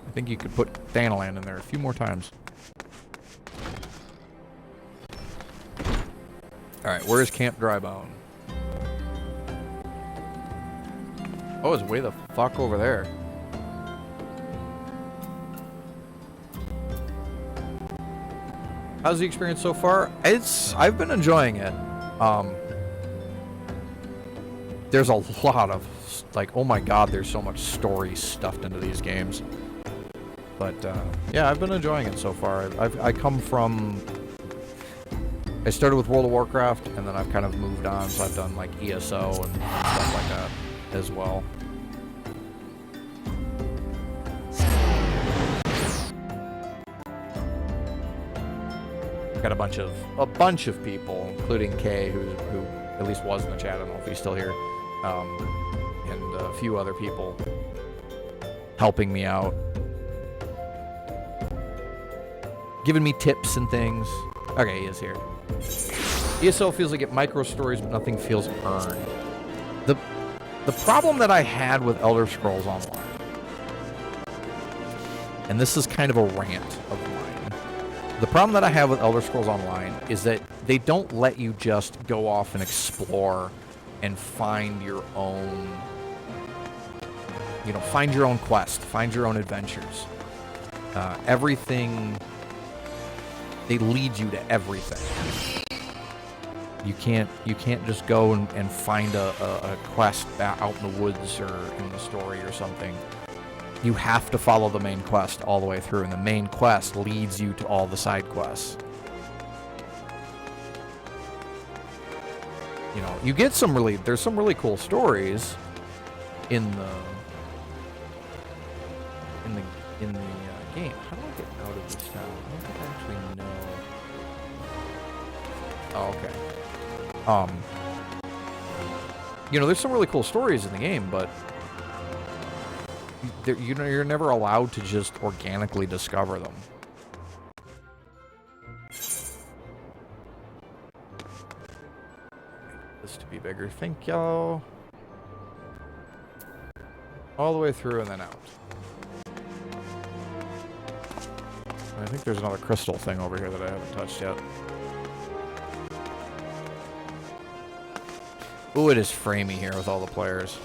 I think you could put Thanalan in there a few more times. Alright, where's Camp Drybone? Oh, it's way the fuck over there. How's the experience so far? I've been enjoying it. There's a lot of, like, oh my god, there's so much story stuffed into these games. But, yeah, I've been enjoying it so far. I come from I started with World of Warcraft, and then I've kind of moved on, so I've done like ESO and stuff like that as well. Got a bunch of people, including Kay, who at least was in the chat. I don't know if he's still here, and a few other people helping me out, giving me tips and things. Okay, he is here. ESO feels like it micro stories, but nothing feels earned. The problem that I had with Elder Scrolls Online, and this is kind of a rant of mine, the problem that I have with Elder Scrolls Online is that they don't let you just go off and explore and find your own, find your own quest, find your own adventures. Everything, they lead you to everything. You can't just go and find a quest out in the woods or in the story or something. You have to follow the main quest all the way through, and the main quest leads you to all the side quests. You get there's some really cool stories in the game. How do I get out of this town? I don't think I actually know. Oh, okay. There's some really cool stories in the game, but you're never allowed to just organically discover them. This to be bigger. Thank y'all. All the way through and then out. I think there's another crystal thing over here that I haven't touched yet. Ooh, it is framey here with all the players.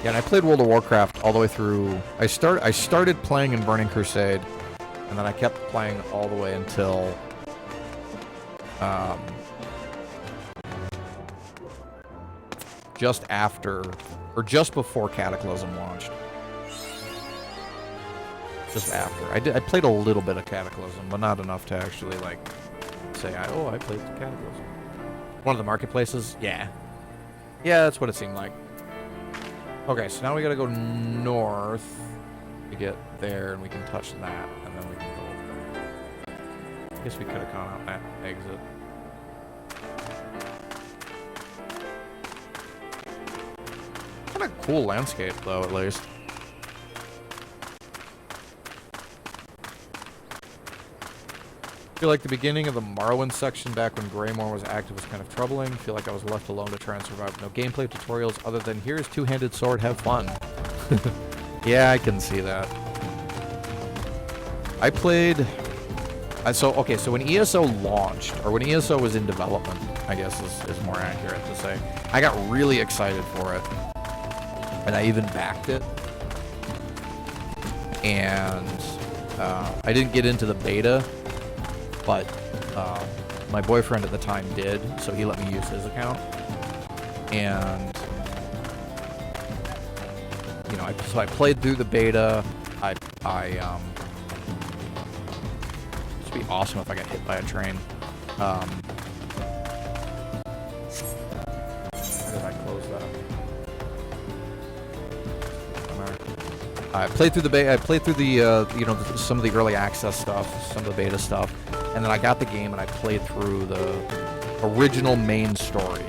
Yeah, and I played World of Warcraft all the way through. I started playing in Burning Crusade, and then I kept playing all the way until just after, or just before Cataclysm launched. Just after. I played a little bit of Cataclysm, but not enough to actually, like, say, I played Cataclysm. One of the marketplaces? Yeah. Yeah, that's what it seemed like. Okay, so now we gotta go north to get there, and we can touch that, and then we can go over there. I guess we could have gone out that exit. Kind of cool landscape, though, at least. I feel like the beginning of the Morrowind section back when Greymore was active was kind of troubling. I feel like I was left alone to try and survive. No gameplay tutorials other than here's two-handed sword, have fun. Yeah, I can see that. I played... So when ESO launched, or when ESO was in development, I guess is more accurate to say, I got really excited for it. And I even backed it. And I didn't get into the beta, but my boyfriend at the time did, so he let me use his account. And so I played through the beta. It'd be awesome if I got hit by a train. How did I close that? I played through the beta. I played through the some of the early access stuff, some of the beta stuff. And then I got the game and I played through the original main story.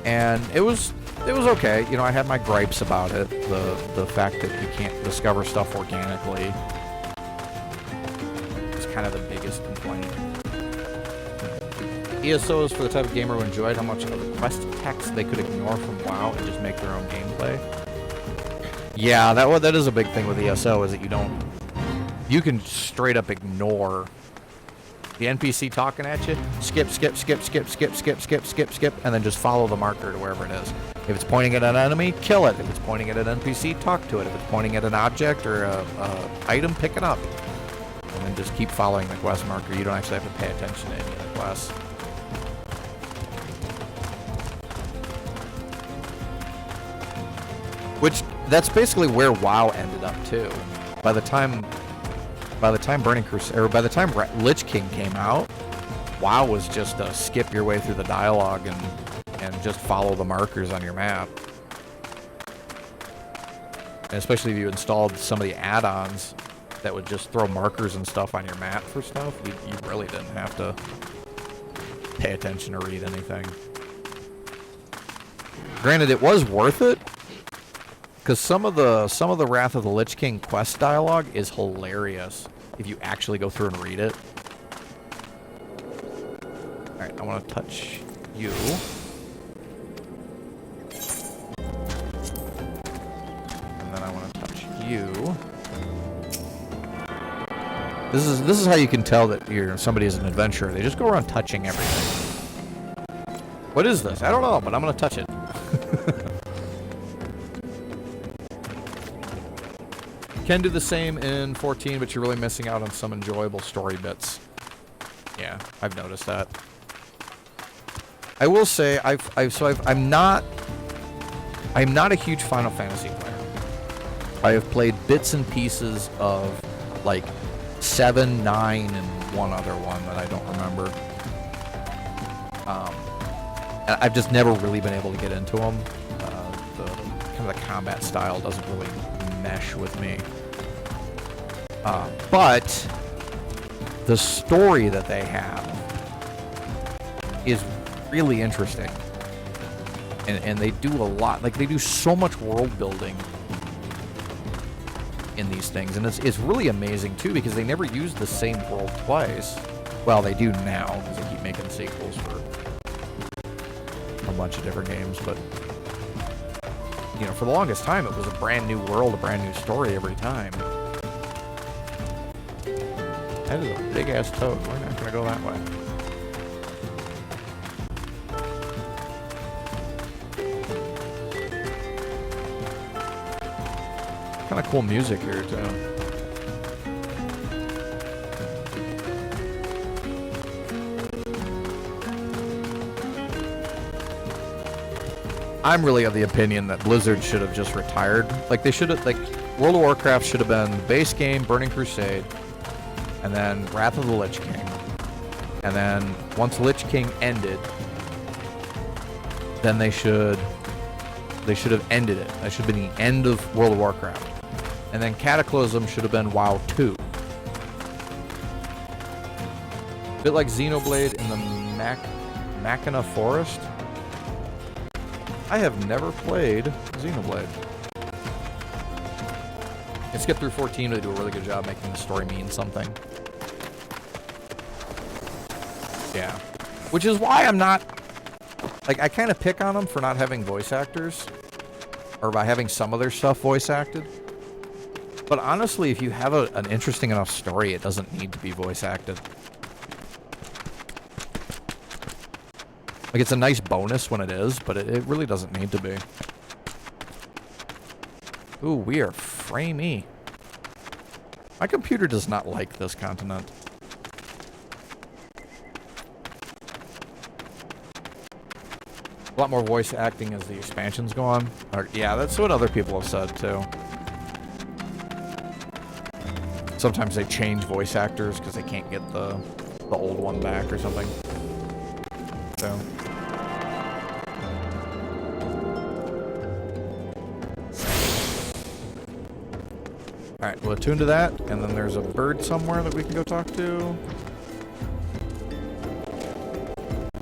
And it was okay. I had my gripes about it. The fact that you can't discover stuff organically is kind of the biggest complaint. ESO is for the type of gamer who enjoyed how much of the quest text they could ignore from WoW and just make their own gameplay. Yeah, that is a big thing with ESO, is that you can straight up ignore the NPC talking at you. Skip, and then just follow the marker to wherever it is. If it's pointing at an enemy, kill it. If it's pointing at an NPC, talk to it. If it's pointing at an object or a item, pick it up. And then just keep following the quest marker. You don't actually have to pay attention to any of the quests. Which, that's basically where WoW ended up, too. By the time Burning Crusade, or by the time Lich King came out, WoW was just skip your way through the dialogue and just follow the markers on your map. And especially if you installed some of the add-ons that would just throw markers and stuff on your map for stuff, you really didn't have to pay attention or read anything. Granted, it was worth it, because some of the Wrath of the Lich King quest dialogue is hilarious if you actually go through and read it. Alright, I want to touch you. And then I want to touch you. This is how you can tell that somebody is an adventurer. They just go around touching everything. What is this? I don't know, but I'm going to touch it. You can do the same in 14, but you're really missing out on some enjoyable story bits. Yeah, I've noticed that. I will say I'm not a huge Final Fantasy player. I have played bits and pieces of like 7, 9, and one other one that I don't remember. I've just never really been able to get into them. The combat style doesn't really mesh with me. But the story that they have is really interesting. And they do a lot. Like, they do so much world building in these things. And it's really amazing, too, because they never use the same world twice. Well, they do now, because they keep making sequels for a bunch of different games. But, you know, for the longest time, it was a brand new world, a brand new story every time. That is a big-ass toad. We're not going to go that way. Kind of cool music here, too. I'm really of the opinion that Blizzard should have just retired. Like, they should have, like, World of Warcraft should have been base game, Burning Crusade, and then Wrath of the Lich King. And then once Lich King ended, then they should have ended it. That should have been the end of World of Warcraft. And then Cataclysm should have been WoW 2. A bit like Xenoblade in the Machina Forest. I have never played Xenoblade. Let's get through 14. They do a really good job making the story mean something. Yeah. Which is why I'm not... Like, I kind of pick on them for not having voice actors. Or by having some of their stuff voice acted. But honestly, if you have an interesting enough story, it doesn't need to be voice acted. Like, it's a nice bonus when it is, but it really doesn't need to be. Ooh, we are framey. My computer does not like this continent. A lot more voice acting as the expansions go on. Yeah, that's what other people have said, too. Sometimes they change voice actors because they can't get the old one back or something. So... Alright, we'll attune to that, and then there's a bird somewhere that we can go talk to.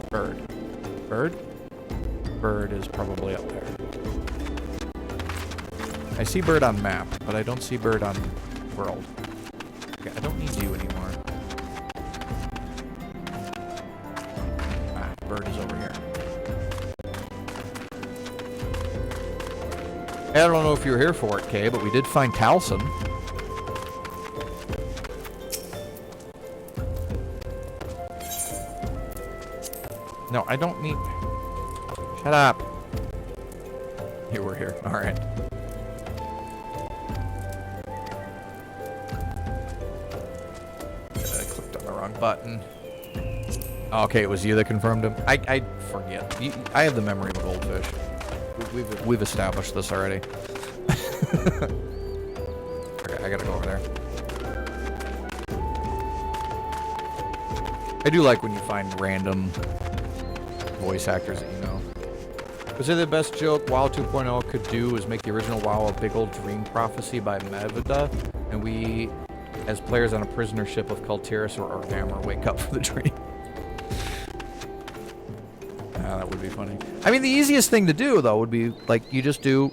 Bird. Bird? Bird is probably up there. I see bird on map, but I don't see bird on world. Okay, I don't need you anymore. Ah, bird is over here. I don't know if you were here for it, Kay, but we did find Talson. No, I don't need... Shut up. Here, we're here. Alright. I clicked on the wrong button. Okay, it was you that confirmed him. I forget. I have the memory of a goldfish. We've established this already. Okay, I gotta go over there. I do like when you find random voice actors that you know. Was it the best joke WoW 2.0 could do is make the original WoW a big old dream prophecy by Mevada, and we, as players on a prisoner ship of Kultiris or Orghammer, wake up from the dream. That would be funny. I mean, the easiest thing to do, though, would be, like, you just do...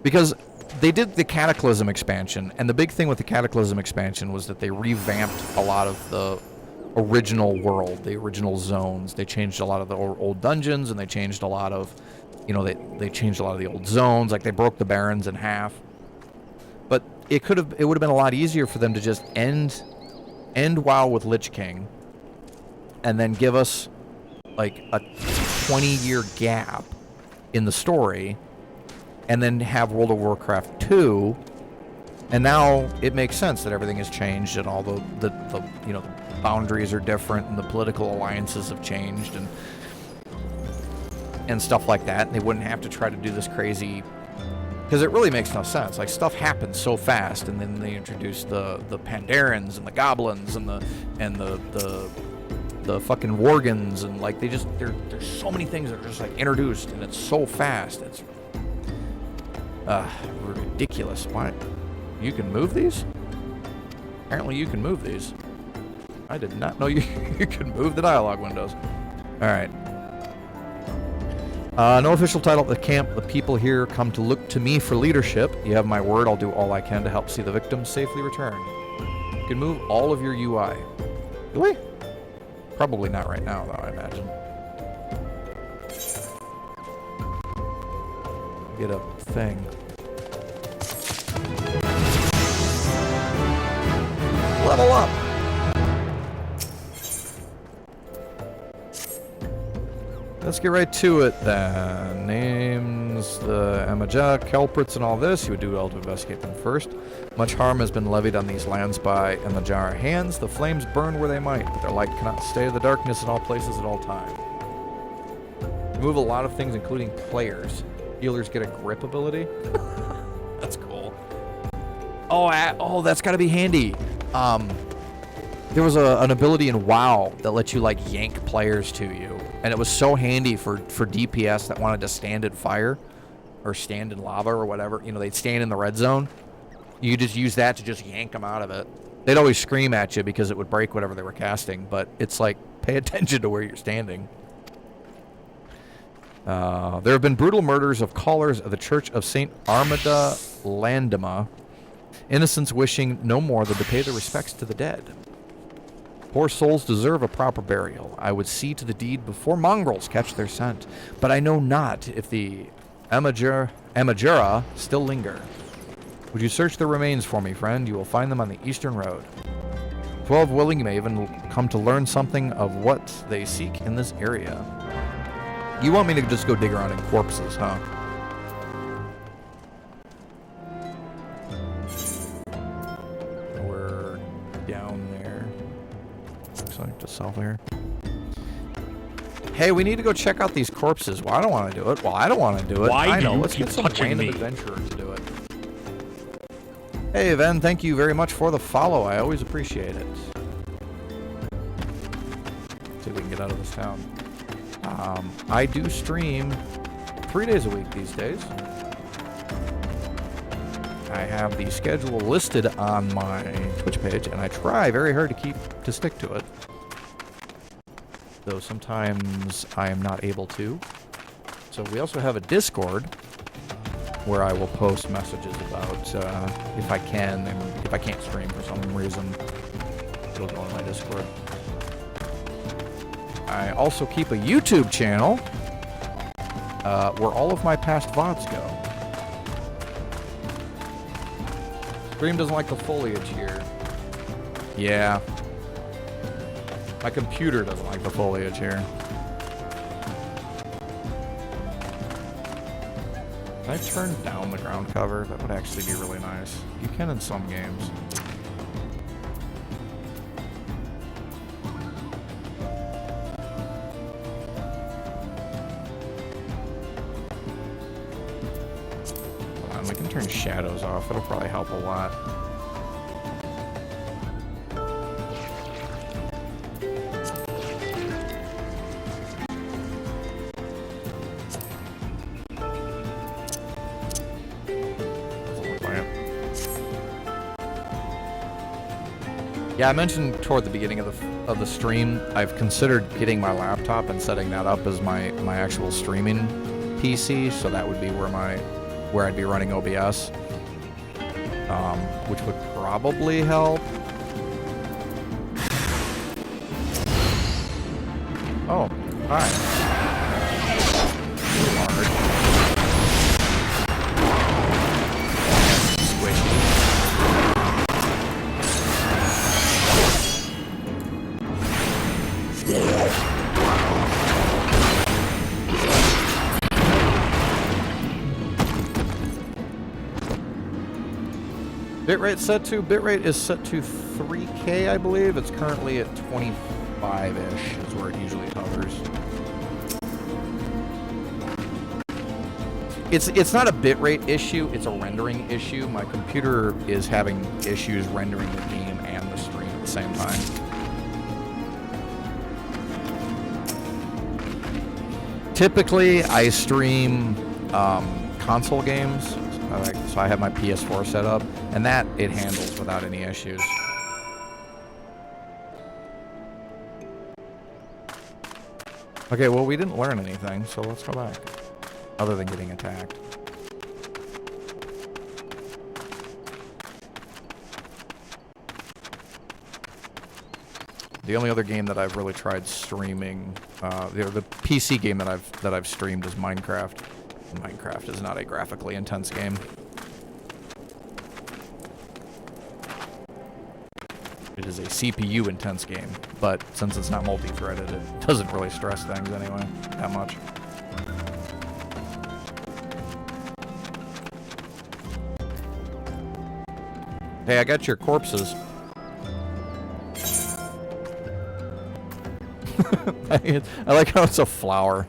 Because they did the Cataclysm expansion, and the big thing with the Cataclysm expansion was that they revamped a lot of the original world, the original zones. They changed a lot of the old dungeons, and they changed a lot of, you know, they changed a lot of the old zones. Like, they broke the Barrens in half. But it would have been a lot easier for them to just end WoW with Lich King, and then give us like a 20-year gap in the story, and then have World of Warcraft 2, and now it makes sense that everything has changed and all the you know, the boundaries are different and the political alliances have changed and stuff like that, and they wouldn't have to try to do this crazy, because it really makes no sense. Like, stuff happens so fast, and then they introduce the Pandarans and the Goblins and the fucking Worgans, and like there's so many things that are just like introduced, and it's so fast. It's ridiculous. Why? You can move these? Apparently you can move these. I did not know you could move the dialogue windows. Alright. No official title at the camp. The people here come to look to me for leadership. You have my word, I'll do all I can to help see the victims safely return. You can move all of your UI. Really? Probably not right now, though, I imagine. Get a thing. Level up! Let's get right to it, then. Names, the Amaja, Kelprits, and all this. You would do well to investigate them first. Much harm has been levied on these lands by Amajar hands. The flames burn where they might, but their light cannot stay in the darkness in all places at all time. Remove a lot of things, including players. Healers get a grip ability. That's cool. Oh, that's gotta be handy. There was an ability in WoW that lets you, like, yank players to you. And it was so handy for DPS that wanted to stand in fire or stand in lava or whatever. You know, they'd stand in the red zone. You just use that to just yank them out of it. They'd always scream at you because it would break whatever they were casting, but it's like, pay attention to where you're standing. There have been brutal murders of callers of the Church of St. Armada Landema, innocents wishing no more than to pay their respects to the dead. Poor souls deserve a proper burial. I would see to the deed before mongrels catch their scent, but I know not if the Amajura still linger. Would you search the remains for me, friend? You will find them on the eastern road. 12 willing, you may even come to learn something of what they seek in this area. You want me to just go dig around in corpses, huh? We're down there. Looks like just south here. Hey, we need to go check out these corpses. Well, I don't want to do it. Well, I don't want to do it. Why I know. do you Let's keep get some touching random me? adventurer to do it. Hey, Ven, thank you very much for the follow. I always appreciate it. See if we can get out of this town. I do stream 3 days a week these days. I have the schedule listed on my Twitch page, and I try very hard to stick to it. Though sometimes I am not able to. So we also have a Discord where I will post messages about if I can, and if I can't stream for some reason, it'll go on my Discord. I also keep a YouTube channel where all of my past VODs go. Stream doesn't like the foliage here. Yeah. My computer doesn't like the foliage here. Can I turn down the ground cover? That would actually be really nice. You can in some games. Hold on. We can turn shadows off. It'll probably help a lot. Yeah, I mentioned toward the beginning of the stream, I've considered getting my laptop and setting that up as my actual streaming PC, so that would be where I'd be running OBS, which would probably help. Oh, hi. Hard. Squishy. Bitrate is set to 3K, I believe. It's currently at 25-ish is where it usually hovers. It's not a bitrate issue, it's a rendering issue. My computer is having issues rendering the game and the stream at the same time. Typically, I stream console games, so I have my PS4 set up, and that it handles without any issues. Okay, well, we didn't learn anything, so let's go back. Other than getting attacked. The only other game that I've really tried streaming, the PC game that I've streamed is Minecraft. Minecraft is not a graphically intense game. It is a CPU intense game, but since it's not multi-threaded, it doesn't really stress things anyway that much. Hey, I got your corpses. I like how it's a flower.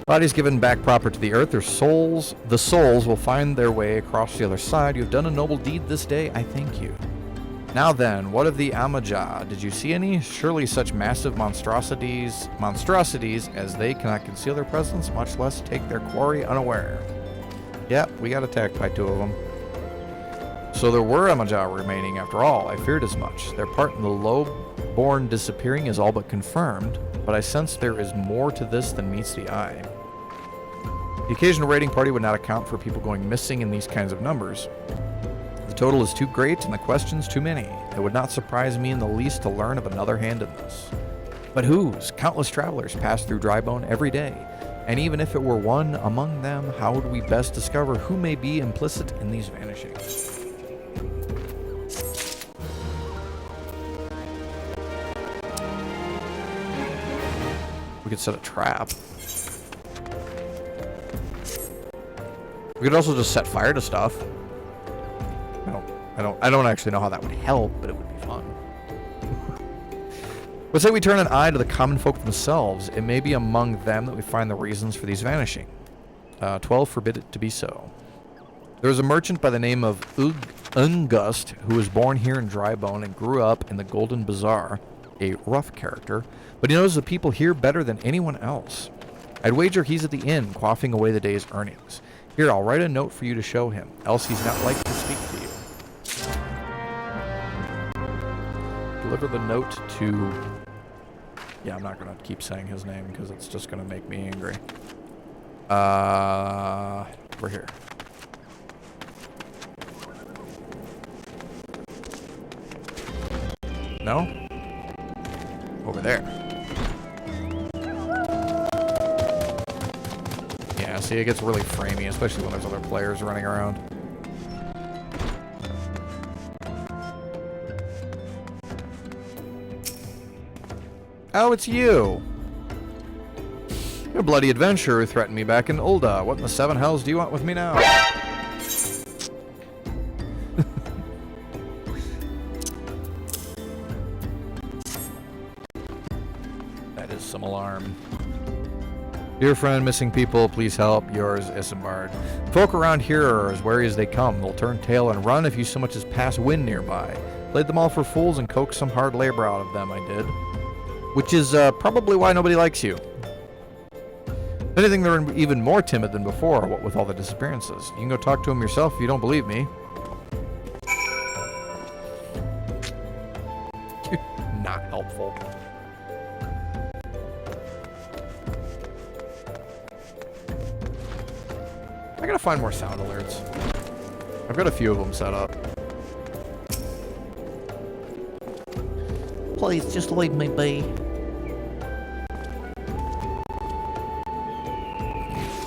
Bodies given back proper to the earth, the souls will find their way across the other side. You have done a noble deed this day. I thank you. Now then, what of the Amajah? Did you see any? Surely such massive monstrosities as they cannot conceal their presence, much less take their quarry unaware. Yep, we got attacked by 2 of them. So there were Amajah remaining after all. I feared as much. Their part in the low-born disappearing is all but confirmed, but I sense there is more to this than meets the eye. The occasional raiding party would not account for people going missing in these kinds of numbers. The total is too great and the questions too many. It would not surprise me in the least to learn of another hand in this. But whose? Countless travelers pass through Drybone every day, and even if it were one among them, how would we best discover who may be implicit in these vanishings? We could set a trap. We could also just set fire to stuff. I don't actually know how that would help, but it would be fun. Let's say we turn an eye to the common folk themselves. It may be among them that we find the reasons for these vanishing. 12 forbid it to be so. There was a merchant by the name of Ungust who was born here in Drybone and grew up in the Golden Bazaar, a rough character, but he knows the people here better than anyone else. I'd wager he's at the inn, quaffing away the day's earnings. Here, I'll write a note for you to show him, else he's not like to speak to you. Deliver the note to... Yeah, I'm not going to keep saying his name because it's just going to make me angry. We're here. No? Over there. Yeah, see, it gets really framey, especially when there's other players running around. Oh, it's you! You're a bloody adventurer who threatened me back in Ulda. What in the 7 hells do you want with me now? That is some alarm. Dear friend, missing people, please help. Yours, Isambard. Folk around here are as wary as they come. They'll turn tail and run if you so much as pass wind nearby. Played them all for fools and coaxed some hard labor out of them, I did. Which is probably why nobody likes you. If anything, they're even more timid than before, what with all the disappearances. You can go talk to them yourself if you don't believe me. Not helpful. I gotta find more sound alerts. I've got a few of them set up. Please, just leave me be.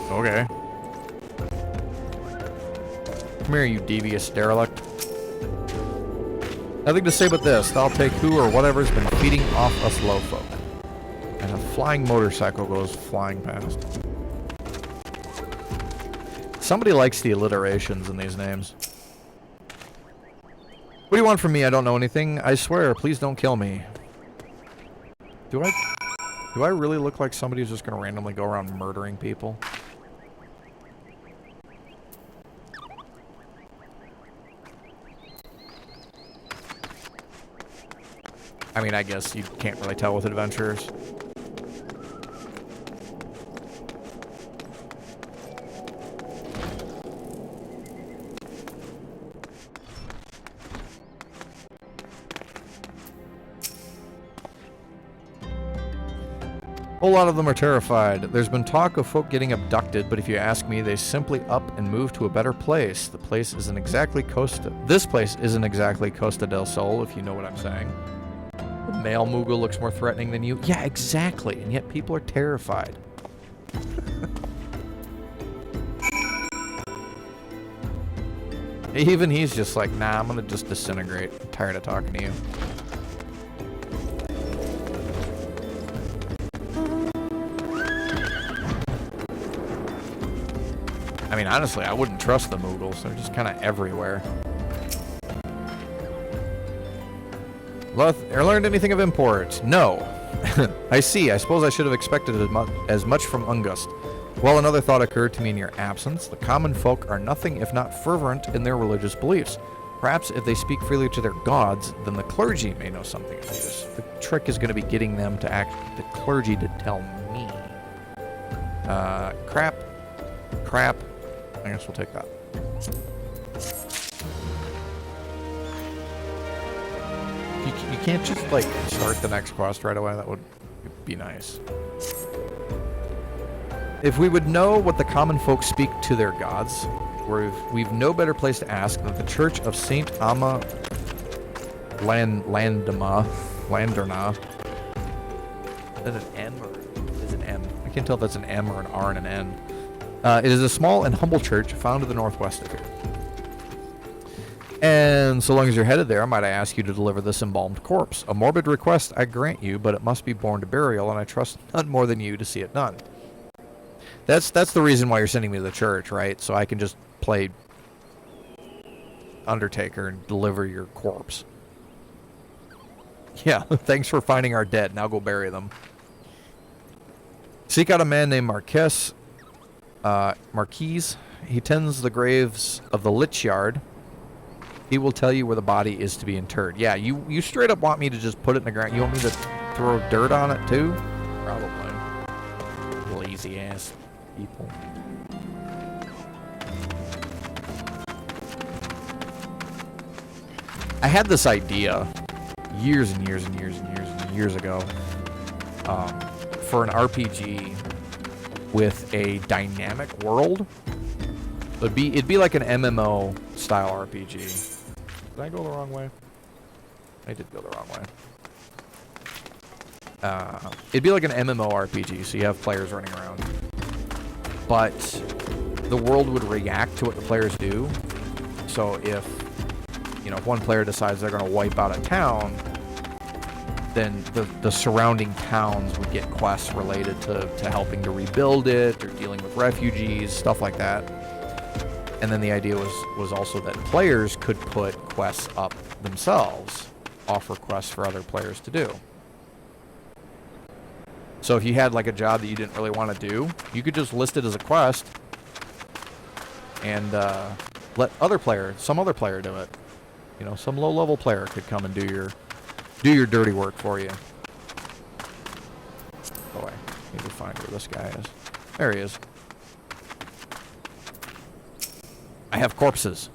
Okay. Come here, you devious derelict. Nothing to say but this. I'll take who or whatever's been feeding off us low folk. And a flying motorcycle goes flying past. Somebody likes the alliterations in these names. What do you want from me? I don't know anything. I swear, please don't kill me. Do I really look like somebody who's just gonna randomly go around murdering people? I mean, I guess you can't really tell with adventurers. A whole lot of them are terrified. There's been talk of folk getting abducted, but if you ask me, they simply up and move to a better place. The place isn't exactly This place isn't exactly Costa del Sol, if you know what I'm saying. The male Moogle looks more threatening than you. Yeah, exactly. And yet people are terrified. Even he's just like, nah, I'm gonna just disintegrate. I'm tired of talking to you. I mean, honestly, I wouldn't trust the Moogles. They're just kind of everywhere. I learned anything of import? No. I see. I suppose I should have expected as much from Ungust. Well, another thought occurred to me in your absence. The common folk are nothing if not fervent in their religious beliefs. Perhaps if they speak freely to their gods, then the clergy may know something of this. The trick is going to be getting them to the clergy to tell me. Crap. I guess we'll take that. You can't just, like, start the next quest right away. That would be nice. If we would know what the common folk speak to their gods, we've no better place to ask than the Church of Saint Amma Landerna. Is that an M or is it an M? I can't tell if that's an M or an R and an N. It is a small and humble church found to the northwest of here. And so long as you're headed there, might I ask you to deliver this embalmed corpse? A morbid request, I grant you, but it must be borne to burial, and I trust none more than you to see it done. That's the reason why you're sending me to the church, right? So I can just play Undertaker and deliver your corpse. Yeah, thanks for finding our dead. Now go bury them. Seek out a man named Marquise. He tends the graves of the Lich Yard. He will tell you where the body is to be interred. Yeah, you straight up want me to just put it in the ground. You want me to throw dirt on it too? Probably. Lazy ass people. I had this idea years and years and years and years and years ago for an RPG with a dynamic world. It'd be like an MMO style RPG. Did I go the wrong way? I did go the wrong way. It'd be like an MMO RPG, so you have players running around. But the world would react to what the players do. So if one player decides they're going to wipe out a town, then the surrounding towns would get quests related to helping to rebuild it or dealing with refugees, stuff like that. And then the idea was also that players could put quests up themselves, offer quests for other players to do. So if you had like a job that you didn't really want to do, you could just list it as a quest and let some other player do it. You know, some low-level player could come and do your dirty work for you. Oh, I need to find where this guy is. There he is. I have corpses.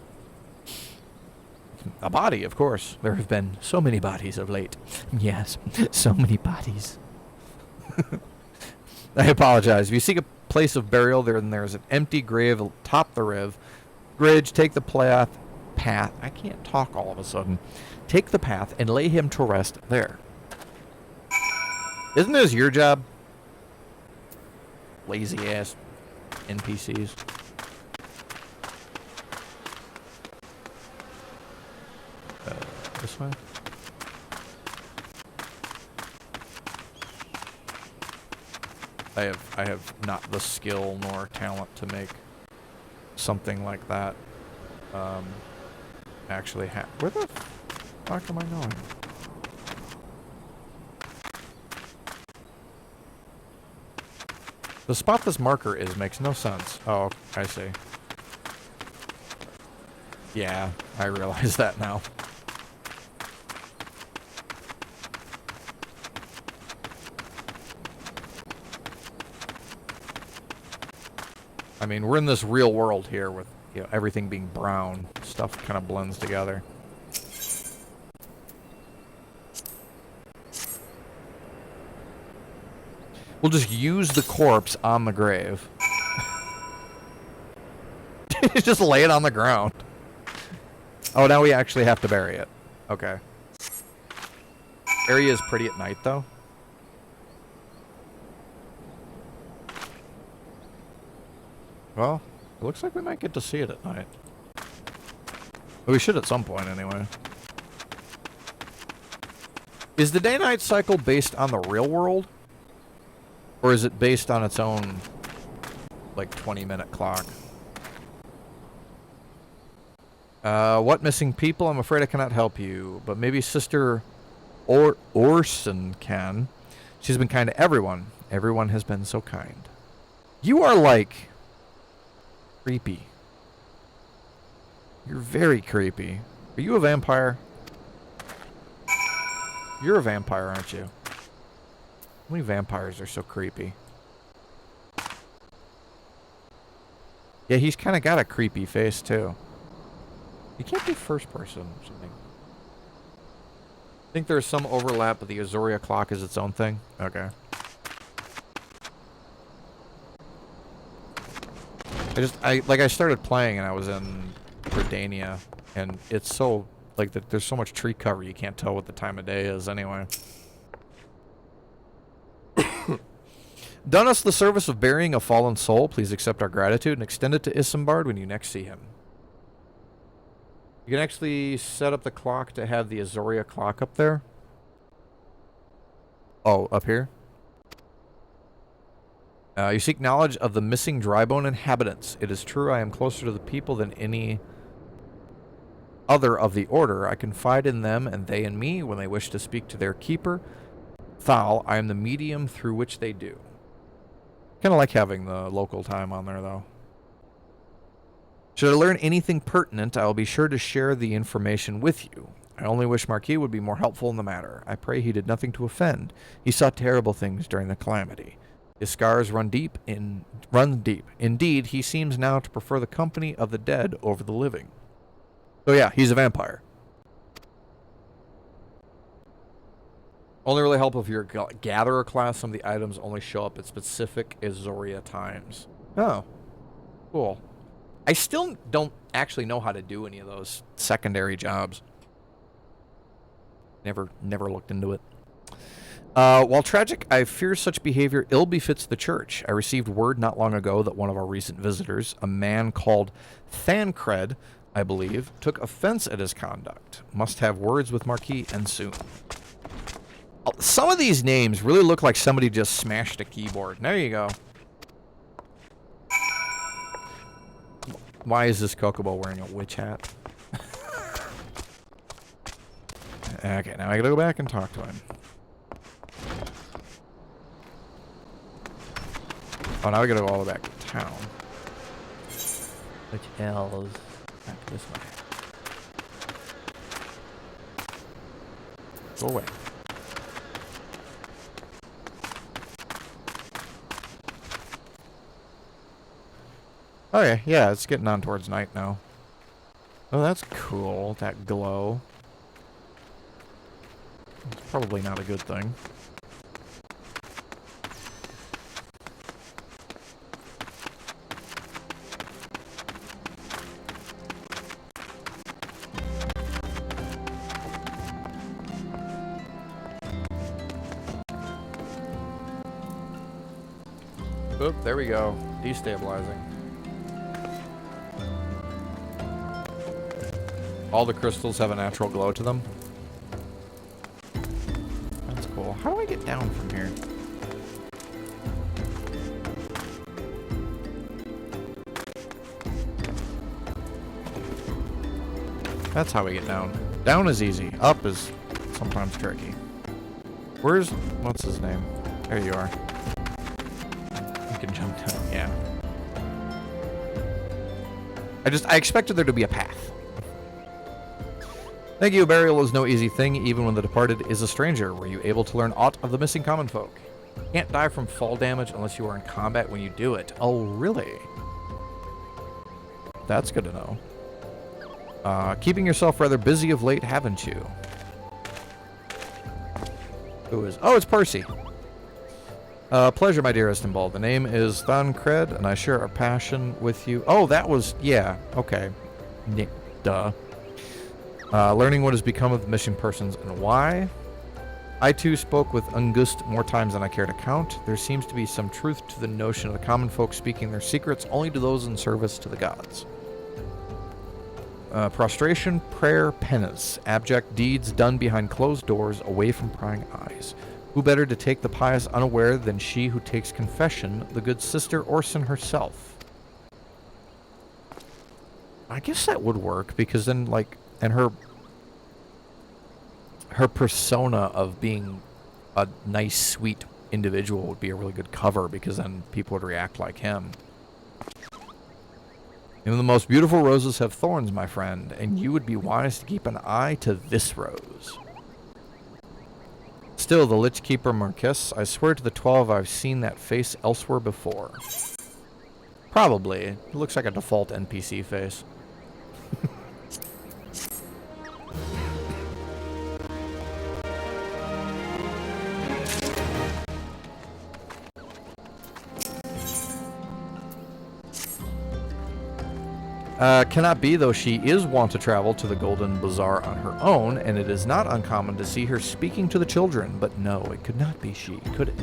A body, of course. There have been so many bodies of late. Yes, so many bodies. I apologize. If you seek a place of burial, then there's an empty grave atop the ridge. Take the path. I can't talk all of a sudden. Take the path and lay him to rest there. Isn't this your job? Lazy ass NPCs. This way? I have not the skill nor talent to make something like that. Actually where the fuck am I going? The spot this marker is makes no sense. Oh, I see. Yeah, I realize that now. I mean, we're in this real world here with, you know, everything being brown. Stuff kind of blends together. We'll just use the corpse on the grave. Just lay it on the ground. Oh, now we actually have to bury it. Okay. Area is pretty at night, though. Well, it looks like we might get to see it at night. But we should at some point, anyway. Is the day-night cycle based on the real world? Or is it based on its own, like, 20-minute clock? What missing people? I'm afraid I cannot help you. But maybe Sister Orson can. She's been kind to everyone. Everyone has been so kind. You are, like, creepy. You're very creepy. Are you a vampire? You're a vampire, aren't you? How many vampires are so creepy? Yeah, he's kind of got a creepy face, too. You can't do first person or something. I think there's some overlap, but the Azoria clock is its own thing. Okay. I started playing and I was in Redania, and it's so, like, there's so much tree cover you can't tell what the time of day is anyway. Done us the service of burying a fallen soul. Please accept our gratitude and extend it to Isambard when you next see him. You can actually set up the clock to have the Azoria clock up there. Oh, up here? You seek knowledge of the missing drybone inhabitants. It is true I am closer to the people than any other of the order. I confide in them and they in me when they wish to speak to their keeper. Thal, I am the medium through which they do. Kind of like having the local time on there, though. Should I learn anything pertinent, I will be sure to share the information with you. I only wish Marquis would be more helpful in the matter. I pray he did nothing to offend. He saw terrible things during the calamity. His scars run deep. Indeed, he seems now to prefer the company of the dead over the living. So yeah, he's a vampire. Only really help if you're a gatherer class. Some of the items only show up at specific Azoria times. Oh, cool. I still don't actually know how to do any of those secondary jobs. Never looked into it. While tragic, I fear such behavior ill befits the church. I received word not long ago that one of our recent visitors, a man called Thancred, I believe, took offense at his conduct. Must have words with Marquis and soon. Some of these names really look like somebody just smashed a keyboard. There you go. Why is this Kokobo wearing a witch hat? Okay, now I gotta go back and talk to him. Oh, now we gotta go all the way back to town. Which L's back this way. Go away. Okay, yeah, it's getting on towards night now. Oh, that's cool, that glow. It's probably not a good thing. Oop, there we go. Destabilizing. All the crystals have a natural glow to them. That's cool. How do I get down from here? That's how we get down. Down is easy. Up is sometimes tricky. What's his name? There you are. You can jump down, yeah. I expected there to be a path. Thank you. Burial is no easy thing, even when the departed is a stranger. Were you able to learn aught of the missing common folk? Can't die from fall damage unless you are in combat when you do it. Oh, really? That's good to know. Keeping yourself rather busy of late, haven't you? Who is... Oh, it's Percy. Pleasure, my dearest Imbal. The name is Thancred, and I share a passion with you. Oh, that was... Yeah, okay. Duh. Learning what has become of the missing persons and why. I too spoke with Ungust more times than I care to count. There seems to be some truth to the notion of the common folk speaking their secrets only to those in service to the gods. Prostration, prayer, penance, abject deeds done behind closed doors, away from prying eyes. Who better to take the pious unaware than she who takes confession, the good sister Orson herself? I guess that would work, because then, like, and her persona of being a nice, sweet individual would be a really good cover, because then people would react like him. Even the most beautiful roses have thorns, my friend, and you would be wise to keep an eye to this rose. Still, the Lich Keeper Marquess, I swear to the 12 I've seen that face elsewhere before. Probably. It looks like a default NPC face. Cannot be, though she is wont to travel to the Golden Bazaar on her own, and it is not uncommon to see her speaking to the children. But no, it could not be she, could it?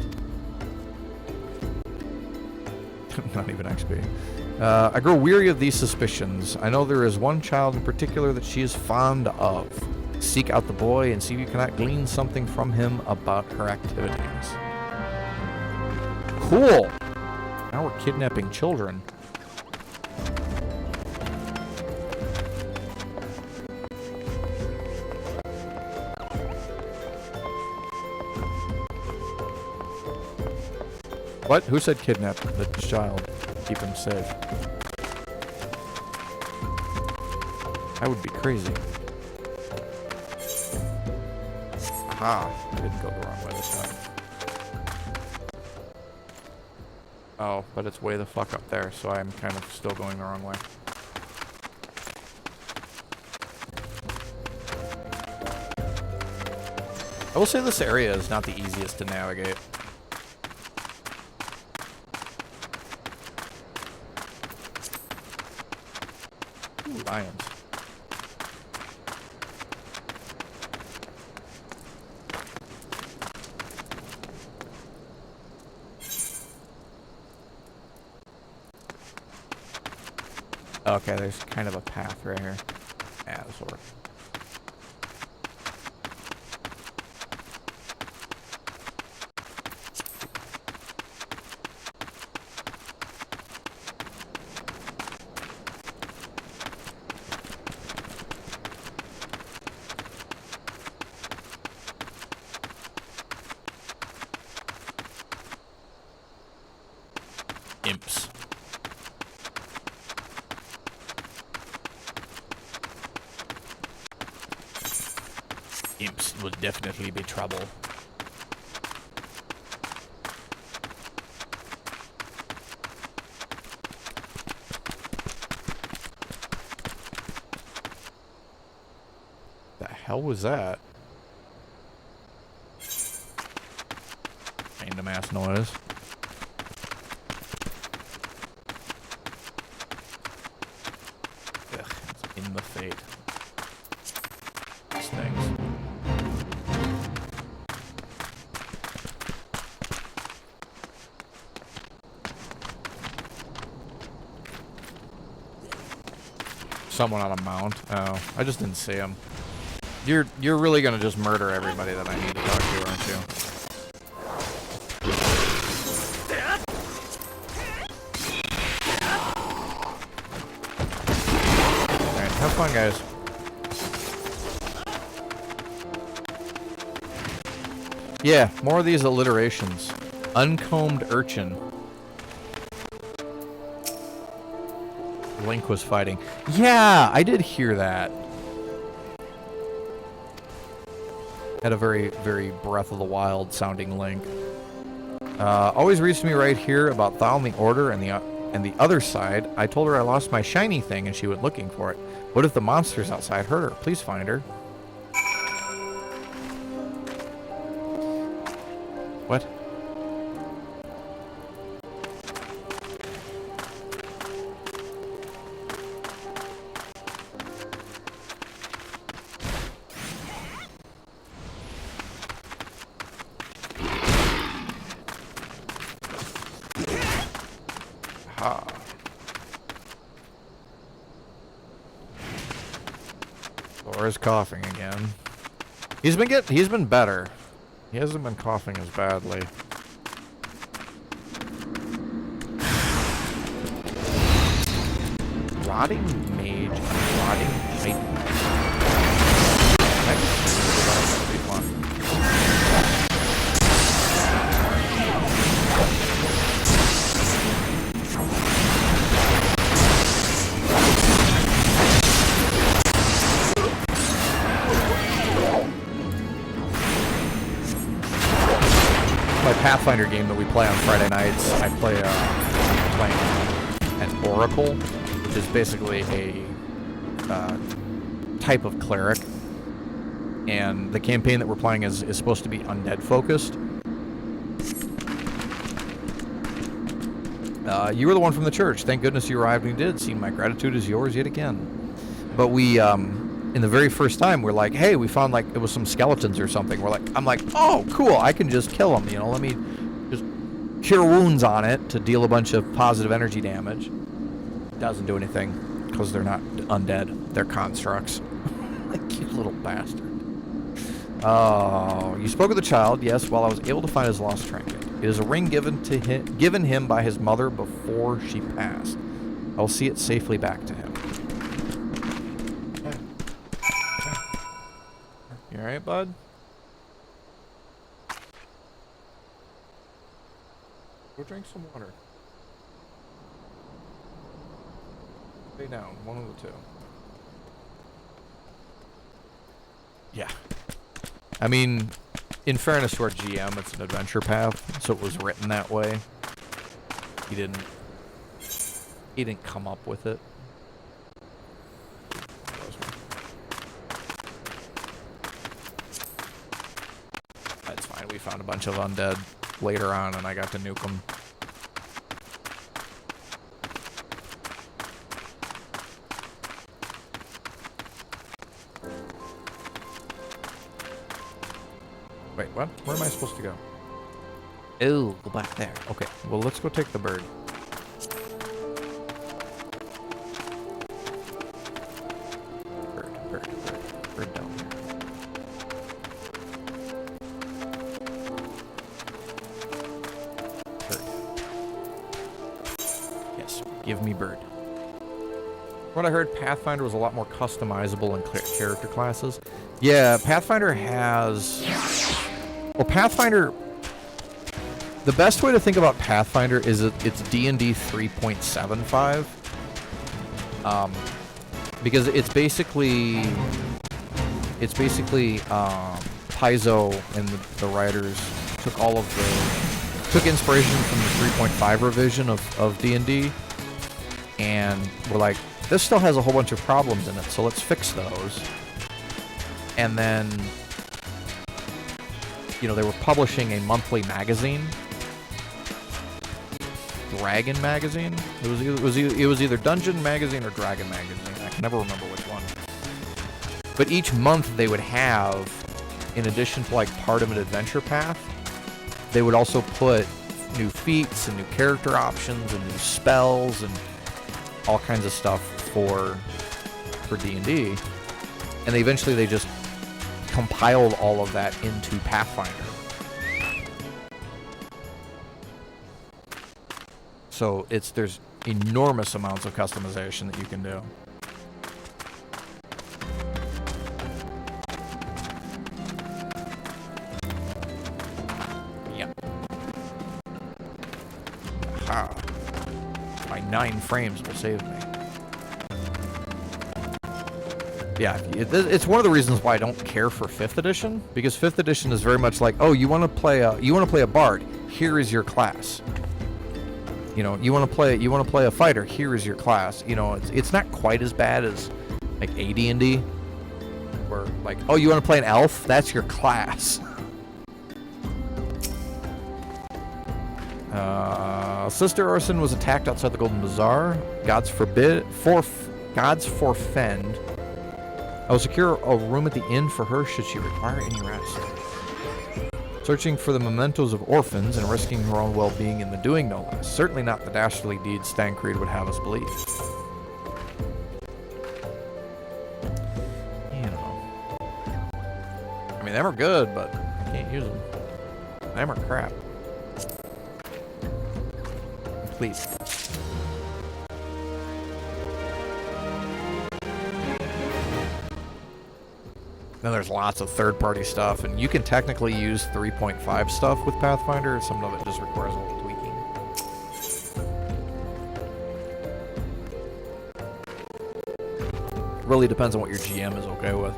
Not even XP. I grow weary of these suspicions. I know there is one child in particular that she is fond of. Seek out the boy and see if you cannot glean something from him about her activities. Cool! Now we're kidnapping children. What? Who said kidnap the child? Keep him safe. That would be crazy. Aha! I didn't go the wrong way this time. Oh, but it's way the fuck up there, so I'm kind of still going the wrong way. I will say this area is not the easiest to navigate. Ooh, lions. Okay, there's kind of a path right here. Yeah, this will work. Imps. Imps will definitely be trouble. The hell was that? Random ass noise. Ugh, it's in the fate. These things. Someone on a mount. Oh, I just didn't see him. You're really gonna just murder everybody that I need to talk to, aren't you? Alright, have fun, guys. Yeah, more of these alliterations. Uncombed urchin. Link was fighting. Yeah, I did hear that. Had a very, very Breath of the Wild sounding Link. Always reads to me right here about following the order and the other side. I told her I lost my shiny thing and she went looking for it. What if the monsters outside hurt her? Please find her. What? Ha. Laura's coughing again. He's been better. He hasn't been coughing as badly. Rotting Mage and Rotting Titan. That would be fun. My Pathfinder game that we play on Friday nights, I play playing an Oracle, which is basically a type of cleric. And the campaign that we're playing is supposed to be undead focused. You were the one from the church. Thank goodness you arrived when you did. Seeing my gratitude is yours yet again. But we, in the very first time, we're like, hey, we found like it was some skeletons or something. I'm like, oh, cool, I can just kill them. You know, let me just cure wounds on it to deal a bunch of positive energy damage. Doesn't do anything because they're not undead. They're constructs. Like, you little bastard. Oh, you spoke with the child. Yes, while I was able to find his lost trinket. It is a ring given him by his mother before she passed. I'll see it safely back to him. You alright, bud? Go drink some water. Stay down, one of the two. Yeah. I mean, in fairness to our GM, it's an adventure path, so it was written that way. He didn't come up with it. That's fine. We found a bunch of undead later on, and I got to nuke them. Wait, what? Where am I supposed to go? Oh, go back there. Okay, well, let's go take the bird. Bird down here. Bird. Yes, give me bird. What I heard, Pathfinder was a lot more customizable in character classes. Yeah, Pathfinder has... Well, Pathfinder The best way to think about Pathfinder is it's D&D 3.75. Because it's basically Paizo and the writers took inspiration from the 3.5 revision of D&D, and were like, this still has a whole bunch of problems in it, so let's fix those. And then, you know, they were publishing a monthly magazine, Dragon Magazine. It was either Dungeon Magazine or Dragon Magazine. I can never remember which one. But each month they would have, in addition to like part of an adventure path, they would also put new feats and new character options and new spells and all kinds of stuff for D&D. And eventually they just compiled all of that into Pathfinder. So there's enormous amounts of customization that you can do. Yep. Ha. My 9 frames will save me. Yeah, it's one of the reasons why I don't care for 5th edition, because 5th edition is very much like, oh, you want to play a bard, here is your class. You know, you want to play a fighter, here is your class. You know, it's not quite as bad as like AD&D, where like, oh, you want to play an elf, that's your class. Sister Orson was attacked outside the Golden Bazaar. Gods forfend. I will secure a room at the inn for her should she require any rest. Searching for the mementos of orphans and risking her own well-being in the doing, no less. Certainly not the dastardly deeds Thancred would have us believe. You know. I mean, them are good, but I can't use them. Them are crap. Please. Then there's lots of third-party stuff, and you can technically use 3.5 stuff with Pathfinder. Some of it just requires a little tweaking. Really depends on what your GM is okay with.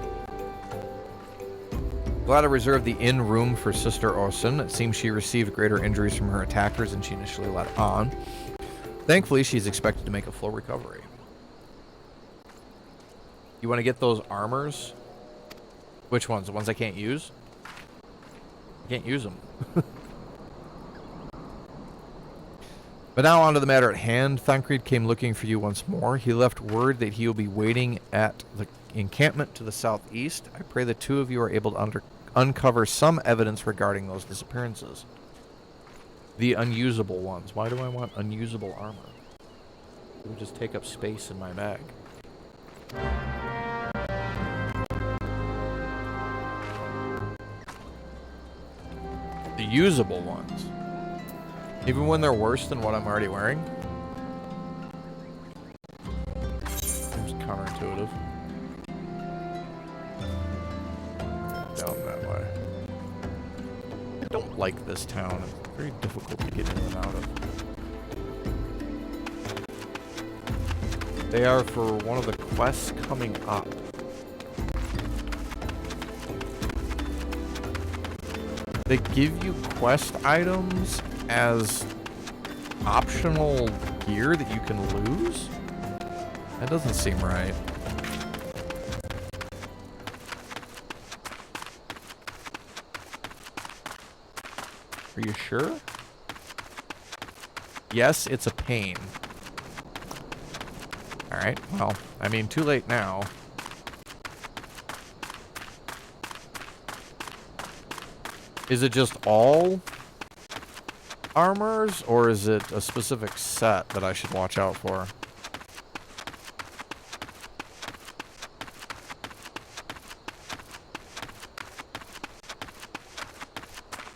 Glad I reserved the inn room for Sister Orson. It seems she received greater injuries from her attackers than she initially let on. Thankfully, she's expected to make a full recovery. You want to get those armors? Which ones? The ones I can't use? I can't use them. But now on to the matter at hand. Thancred came looking for you once more. He left word that he will be waiting at the encampment to the southeast. I pray the two of you are able to uncover some evidence regarding those disappearances. The unusable ones. Why do I want unusable armor? It would just take up space in my bag. The usable ones. Even when they're worse than what I'm already wearing? Seems counterintuitive. Down that way. I don't like this town. It's very difficult to get in and out of. They are for one of the quests coming up. They give you quest items as optional gear that you can lose? That doesn't seem right. Are you sure? Yes, it's a pain. Alright, well, I mean, too late now. Is it just all armors, or is it a specific set that I should watch out for?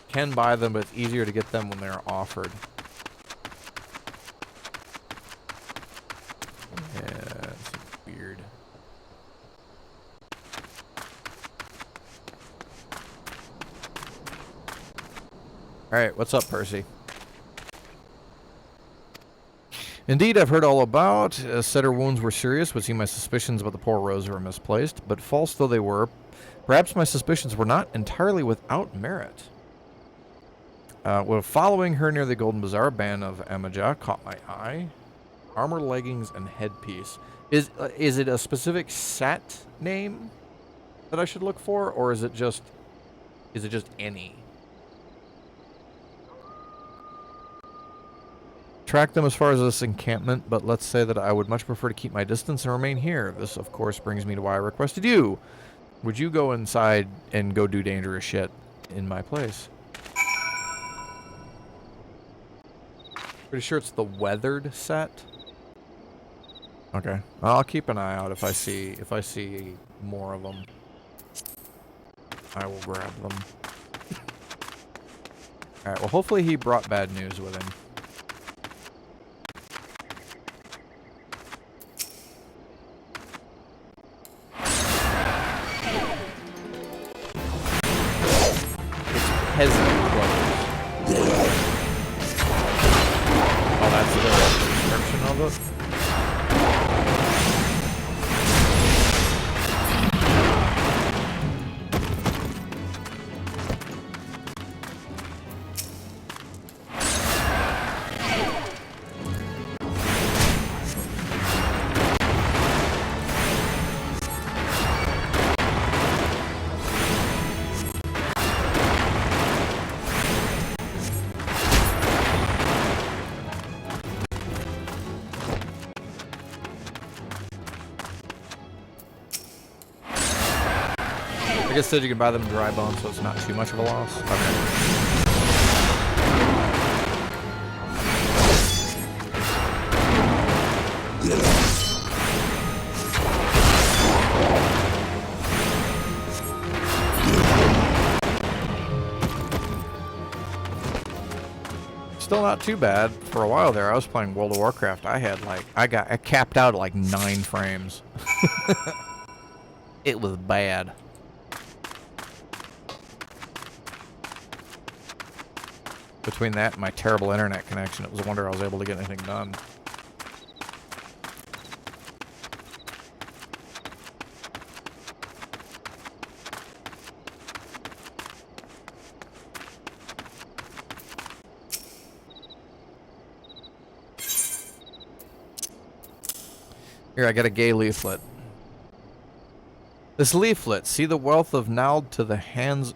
Can buy them, but it's easier to get them when they're offered. Yeah, that's weird. Alright, what's up, Percy? Indeed, I've heard all about. Said her wounds were serious, would seem my suspicions about the poor Rose were misplaced, but false though they were, perhaps my suspicions were not entirely without merit. While following her near the Golden Bazaar, a band of Amaja caught my eye. Armor, leggings, and headpiece. Is it a specific set name that I should look for, or is it just any? Track them as far as this encampment, but let's say that I would much prefer to keep my distance and remain here. This, of course, brings me to why I requested you. Would you go inside and go do dangerous shit in my place? Pretty sure it's the weathered set. Okay, I'll keep an eye out if I see more of them. I will grab them. All right. Well, hopefully he brought bad news with him. Peasant clothes. Oh, that's the description of it. I guess that you can buy them dry bones, so it's not too much of a loss. Okay. Still not too bad. For a while there, I was playing World of Warcraft. I had I capped out at like 9 frames. It was bad. Between that and my terrible internet connection, it was a wonder I was able to get anything done. Here, I got a gay leaflet. This leaflet, see the wealth of Nald to the hands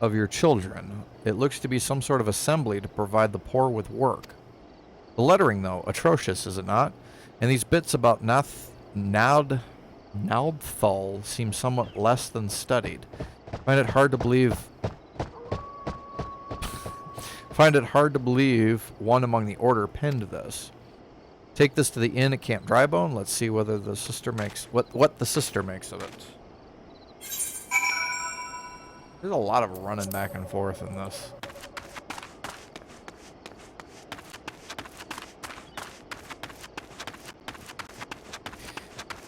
of your children. It looks to be some sort of assembly to provide the poor with work. The lettering, though, atrocious, is it not? And these bits about Naldthal seem somewhat less than studied. Find it hard to believe one among the order penned this. Take this to the inn at Camp Drybone. Let's see whether the sister makes what the sister makes of it. There's a lot of running back and forth in this.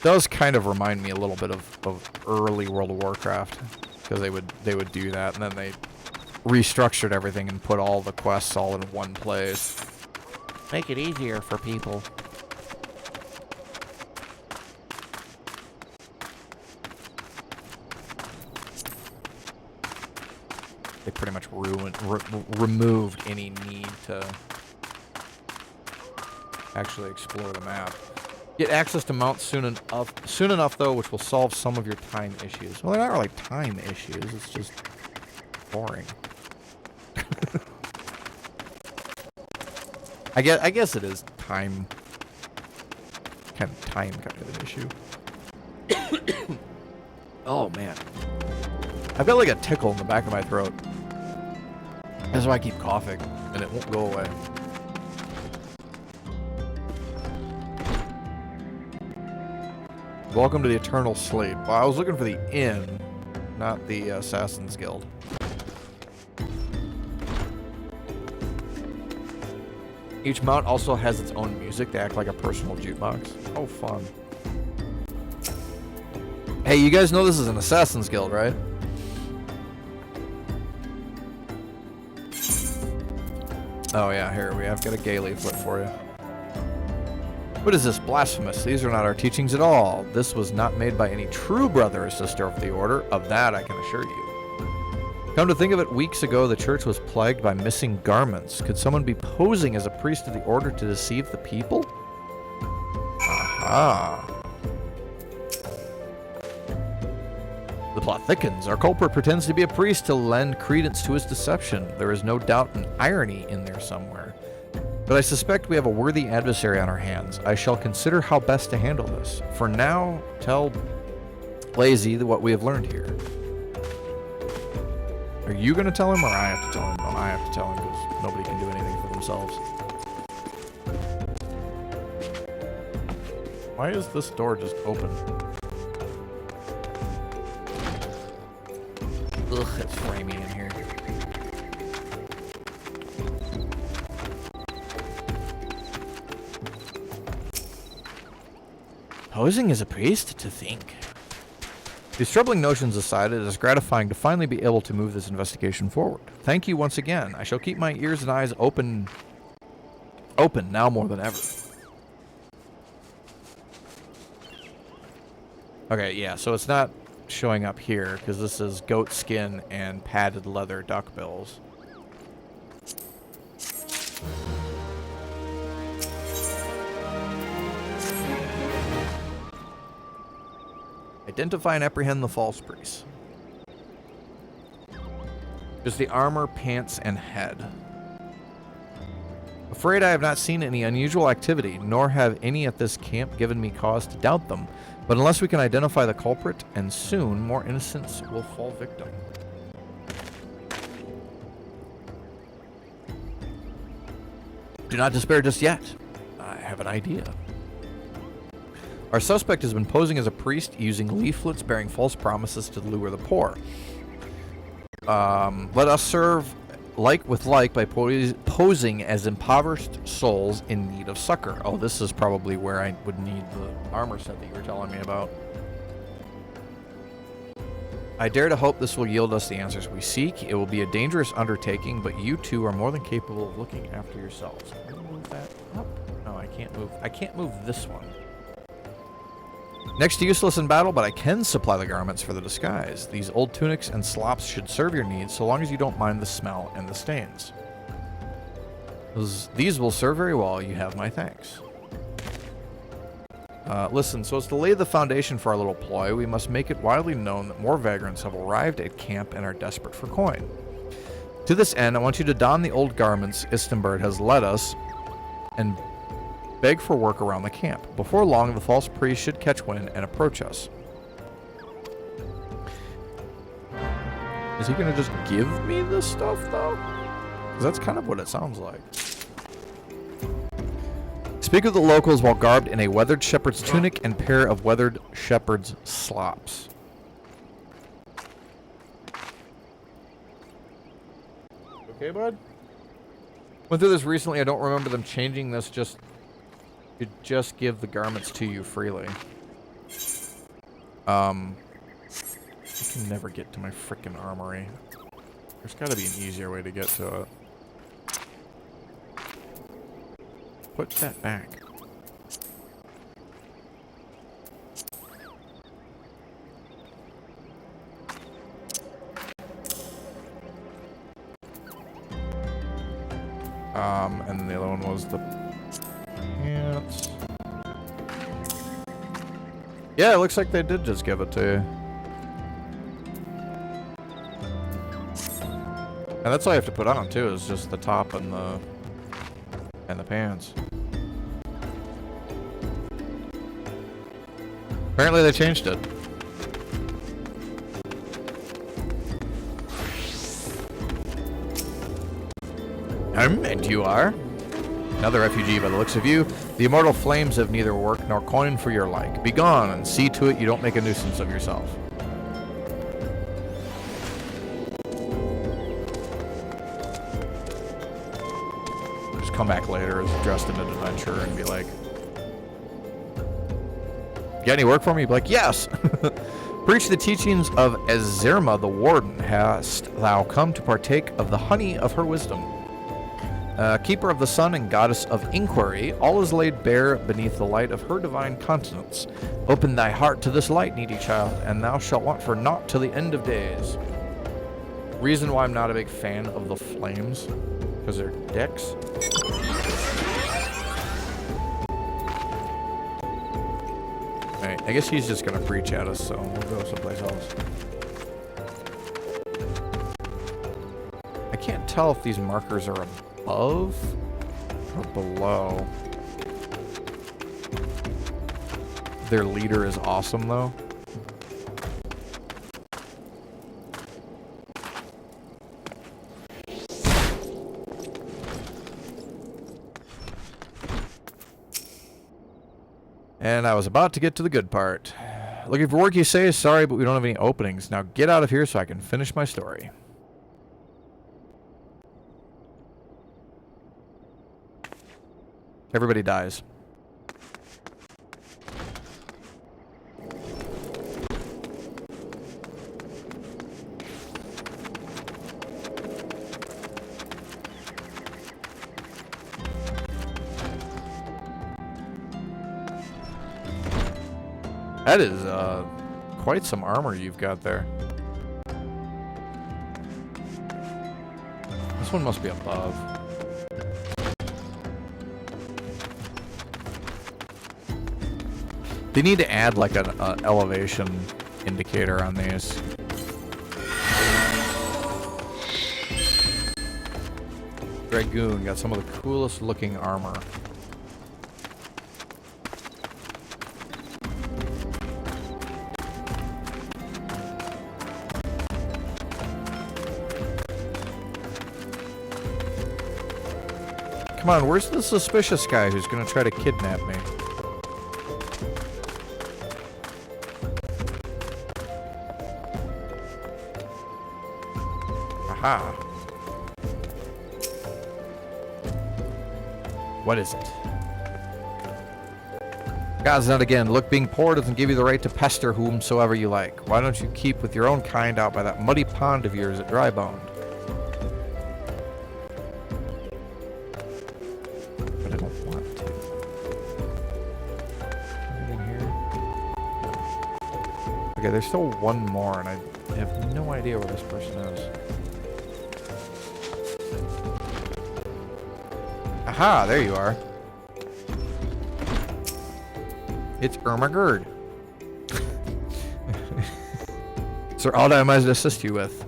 Does kind of remind me a little bit of early World of Warcraft, because they would do that, and then they restructured everything and put all the quests all in one place. Make it easier for people. They pretty much removed any need to actually explore the map. Get access to mounts soon enough, though, which will solve some of your time issues. Well, they're not really time issues. It's just boring. I guess it is time. Kind of an issue. Oh man, I've got like a tickle in the back of my throat. That's why I keep coughing, and it won't go away. Welcome to the Eternal Sleep. Well, I was looking for the inn, not the Assassin's Guild. Each mount also has its own music. They act like a personal jukebox. Oh, fun. Hey, you guys know this is an Assassin's Guild, right? Oh yeah, here we have got a gay leaflet for you. What is this? Blasphemous. These are not our teachings at all. This was not made by any true brother or sister of the order. Of that I can assure you. Come to think of it, weeks ago the church was plagued by missing garments. Could someone be posing as a priest of the order to deceive the people? Aha. The plot thickens. Our culprit pretends to be a priest to lend credence to his deception. There is no doubt an irony in there somewhere. But I suspect we have a worthy adversary on our hands. I shall consider how best to handle this. For now, tell Lazy what we have learned here. Are you going to tell him, or I have to tell him? No, I have to tell him because nobody can do anything for themselves. Why is this door just open? Ugh, it's framey in here. Posing as a priest, to think. These troubling notions aside, it is gratifying to finally be able to move this investigation forward. Thank you once again. I shall keep my ears and eyes open now more than ever. Okay, yeah, so it's not showing up here because this is goat skin and padded leather duckbills. Identify and apprehend the false priest. Just the armor, pants, and head. Afraid I have not seen any unusual activity, nor have any at this camp given me cause to doubt them. But unless we can identify the culprit, and soon, more innocents will fall victim. Do not despair just yet. I have an idea. Our suspect has been posing as a priest using leaflets bearing false promises to lure the poor. Let us serve like with like by posing as impoverished souls in need of succor. Oh, this is probably where I would need the armor set that you were telling me about. I dare to hope this will yield us the answers we seek. It will be a dangerous undertaking, but you two are more than capable of looking after yourselves. Can I move that up? No, I can't move. I can't move this one. Next to useless in battle, but I can supply the garments for the disguise. These old tunics and slops should serve your needs so long as you don't mind the smell and the stains. These will serve very well. You have my thanks. Listen, so as to lay the foundation for our little ploy, we must make it widely known that more vagrants have arrived at camp and are desperate for coin. To this end, I want you to don the old garments Istenberg has led us and beg for work around the camp. Before long, the false priest should catch wind and approach us. Is he gonna just give me this stuff, though? Because that's kind of what it sounds like. Speak with the locals while garbed in a weathered shepherd's tunic and pair of weathered shepherd's slops. Okay, bud? Went through this recently. I don't remember them changing this to just give the garments to you freely. I can never get to my frickin' armory. There's gotta be an easier way to get to it. Put that back. And then the other one was the pants. Yeah, it looks like they did just give it to you. And that's all you have to put on too, is just the top and the pants. Apparently they changed it. And you are? Another refugee by the looks of you. The immortal flames have neither work nor coin for your like. Begone and see to it you don't make a nuisance of yourself. Just come back later as dressed in an adventurer and be like, got any work for me? Be like, yes! Preach the teachings of Ezirma the Warden. Hast thou come to partake of the honey of her wisdom? Keeper of the sun and goddess of inquiry, all is laid bare beneath the light of her divine countenance. Open thy heart to this light, needy child, and thou shalt want for naught till the end of days. Reason why I'm not a big fan of the flames, because they're dicks. Alright, I guess he's just gonna preach at us, so we'll go someplace else. I can't tell if these markers are above or below. Their leader is awesome, though. And I was about to get to the good part. Looking for work, you say? Sorry, but we don't have any openings. Now get out of here so I can finish my story. Everybody dies. That is quite some armor you've got there. This one must be above. They need to add like an elevation indicator on these. Dragoon got some of the coolest looking armor. Come on, where's the suspicious guy who's gonna try to kidnap me? Aha. What is it? God's not again. Look, being poor doesn't give you the right to pester whomsoever you like. Why don't you keep with your own kind out by that muddy pond of yours at Drybone? But I don't want to. Anything here? Okay, there's still one more, and I have no idea where this person is. Aha, there you are. It's Ermagerd. Sir Alda, I might assist you with.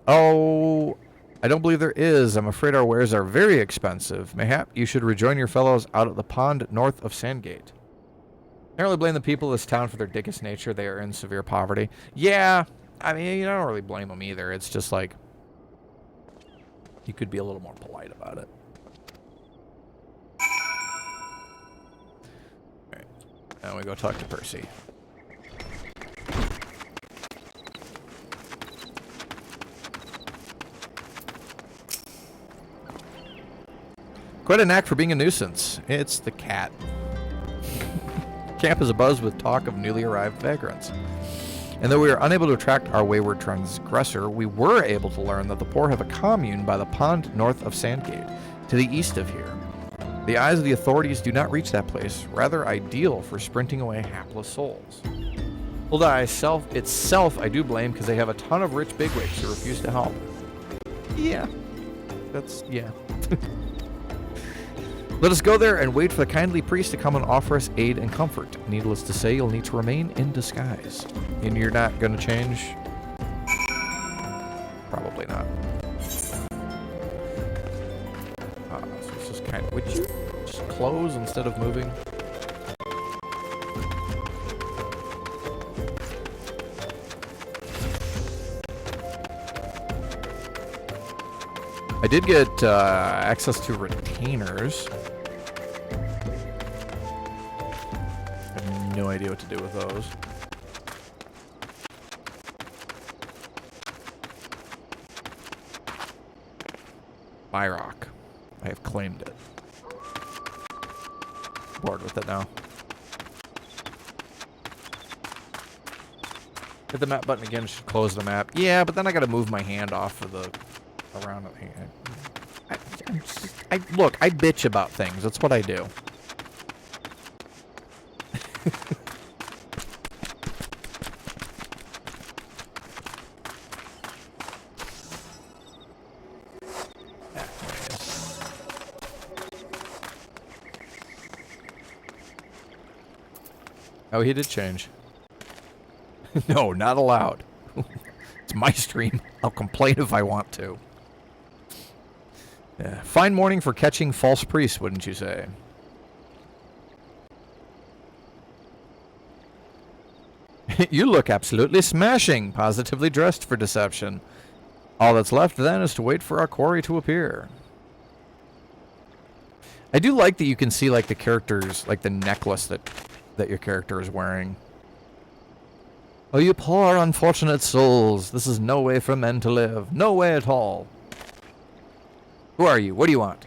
Oh, I don't believe there is. I'm afraid our wares are very expensive. Mayhap you should rejoin your fellows out at the pond north of Sandgate. I don't really blame the people of this town for their dickish nature. They are in severe poverty. Yeah, I mean, I don't really blame them either. It's just like, you could be a little more polite about it. Now we go talk to Percy. Quite a knack for being a nuisance. It's the cat. Camp is abuzz with talk of newly arrived vagrants. And though we are unable to attract our wayward transgressor, we were able to learn that the poor have a commune by the pond north of Sandgate, to the east of here. The eyes of the authorities do not reach that place, rather ideal for sprinting away hapless souls. Hulda itself I do blame because they have a ton of rich bigwigs who refuse to help. Yeah. Yeah. Let us go there and wait for the kindly priest to come and offer us aid and comfort. Needless to say, you'll need to remain in disguise. And you're not going to change? Probably not. So it's just kind of... Would you just close instead of moving? I did get access to retainers. I have no idea what to do with those. Myrock. I have claimed it. Bored with it now. Hit the map button again, should close the map. Yeah, but then I gotta move my hand off of the... around it. I Look, I bitch about things. That's what I do. Oh, he did change. No, not allowed. It's my stream. I'll complain if I want to. Yeah. Fine morning for catching false priests, wouldn't you say? You look absolutely smashing, positively dressed for deception. All that's left then is to wait for our quarry to appear. I do like that you can see like the characters, like the necklace that your character is wearing. Oh, you poor unfortunate souls. This is no way for men to live. No way at all. Who are you? What do you want?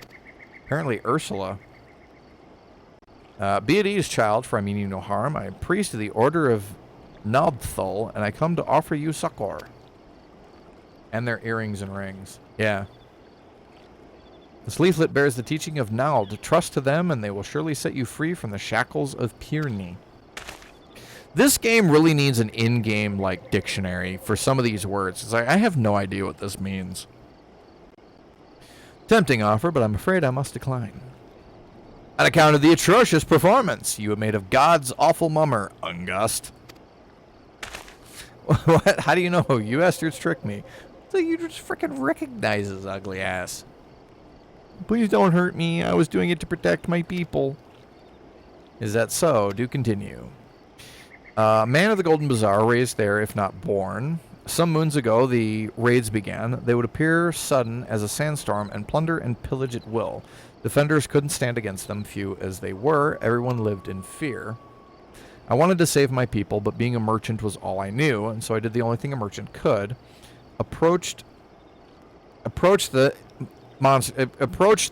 Apparently Ursula. Be at ease, child, for I mean you no harm. I am priest of the Order of Nobthul, and I come to offer you succor. And their earrings and rings. Yeah. This leaflet bears the teaching of Nald. Trust to them, and they will surely set you free from the shackles of Pyrenees. This game really needs an in-game, like, dictionary for some of these words. It's like, I have no idea what this means. Tempting offer, but I'm afraid I must decline. On account of the atrocious performance you have made of God's awful mummer, Ungust. What? How do you know? You bastards tricked me. So you just freaking recognize his ugly ass. Please don't hurt me. I was doing it to protect my people. Is that so? Do continue. Man of the Golden Bazaar, raised there, if not born. Some moons ago, the raids began. They would appear sudden as a sandstorm and plunder and pillage at will. Defenders couldn't stand against them, few as they were. Everyone lived in fear. I wanted to save my people, but being a merchant was all I knew, and so I did the only thing a merchant could. Approached the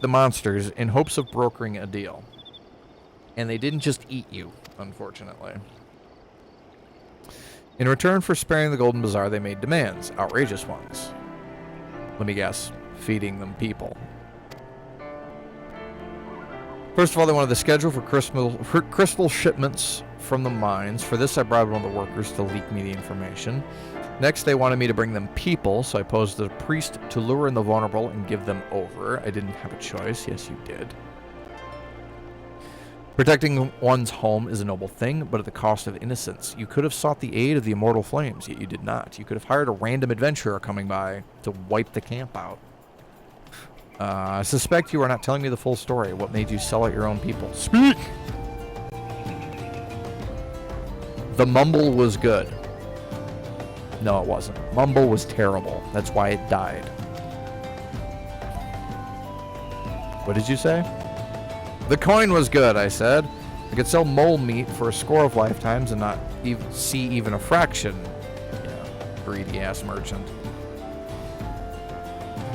monsters in hopes of brokering a deal. And they didn't just eat you, unfortunately. In return for sparing the Golden Bazaar, they made demands, outrageous ones. Let me guess, feeding them people. First of all, they wanted the schedule for crystal shipments from the mines. For this, I bribed one of the workers to leak me the information. Next, they wanted me to bring them people, so I posed as a priest to lure in the vulnerable and give them over. I didn't have a choice. Yes, you did. Protecting one's home is a noble thing, but at the cost of innocence. You could have sought the aid of the immortal flames, yet you did not. You could have hired a random adventurer coming by to wipe the camp out. I suspect you are not telling me the full story. What made you sell out your own people? Speak! The mumble was good. No, it wasn't. Mumble was terrible. That's why it died. What did you say? The coin was good, I said. I could sell mole meat for a score of lifetimes and not see even a fraction. Yeah, greedy-ass merchant.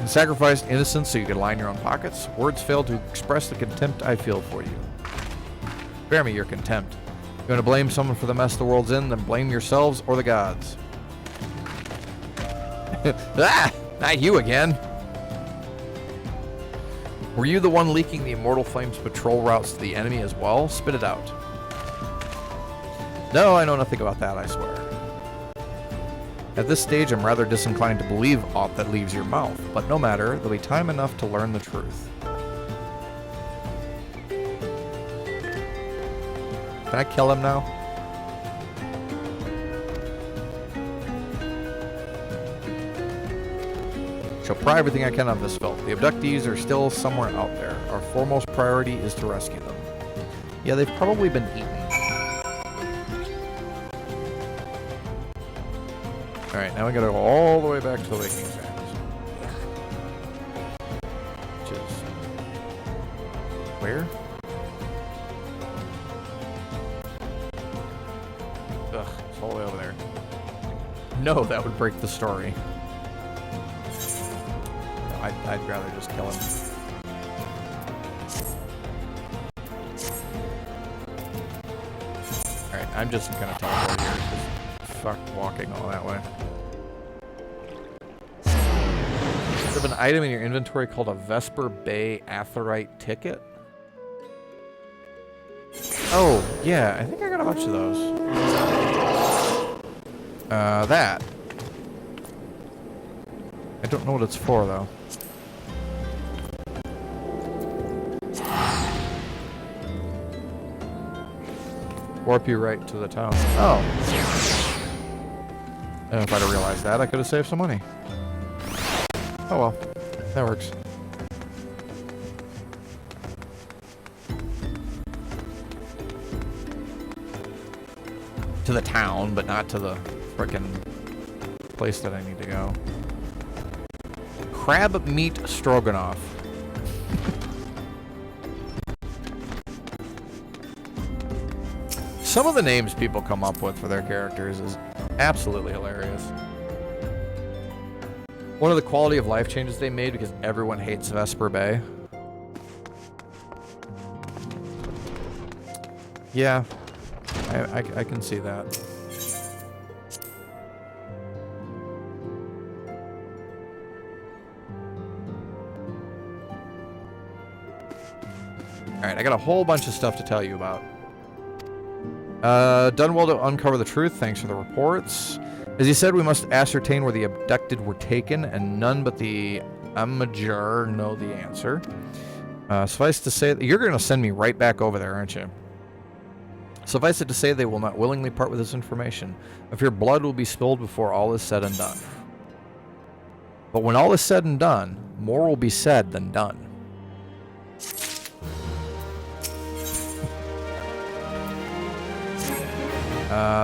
You sacrificed innocence so you could line your own pockets. Words fail to express the contempt I feel for you. Spare me your contempt. You want to blame someone for the mess the world's in, then blame yourselves or the gods. Ah! Not you again! Were you the one leaking the Immortal Flames patrol routes to the enemy as well? Spit it out. No, I know nothing about that, I swear. At this stage, I'm rather disinclined to believe aught that leaves your mouth, but no matter, there'll be time enough to learn the truth. Can I kill him now? Shall pry everything I can out of this filth. The abductees are still somewhere out there. Our foremost priority is to rescue them. Yeah, they've probably been eaten. Alright, now we gotta go all the way back to the Waking Sands. Which is... where? Ugh, it's all the way over there. No, that would break the story. I'd rather just kill him. Alright, I'm just gonna teleport here. Fuck walking all that way. You have an item in your inventory called a Vesper Bay Aetheryte ticket. Oh, yeah, I think I got a bunch of those. That. I don't know what it's for, though. Warp you right to the town. Oh. And if I'd have realized that, I could have saved some money. Oh well. That works. To the town, but not to the frickin' place that I need to go. Crab meat stroganoff. Some of the names people come up with for their characters is absolutely hilarious. One of the quality of life changes they made because everyone hates Vesper Bay. Yeah, I can see that. Alright, I got a whole bunch of stuff to tell you about. Done well to uncover the truth. Thanks for the reports. As you said, we must ascertain where the abducted were taken, and none but the Amateur know the answer. Suffice to say, you're going to send me right back over there, aren't you? Suffice it to say, they will not willingly part with this information. I fear blood will be spilled before all is said and done. But when all is said and done, more will be said than done.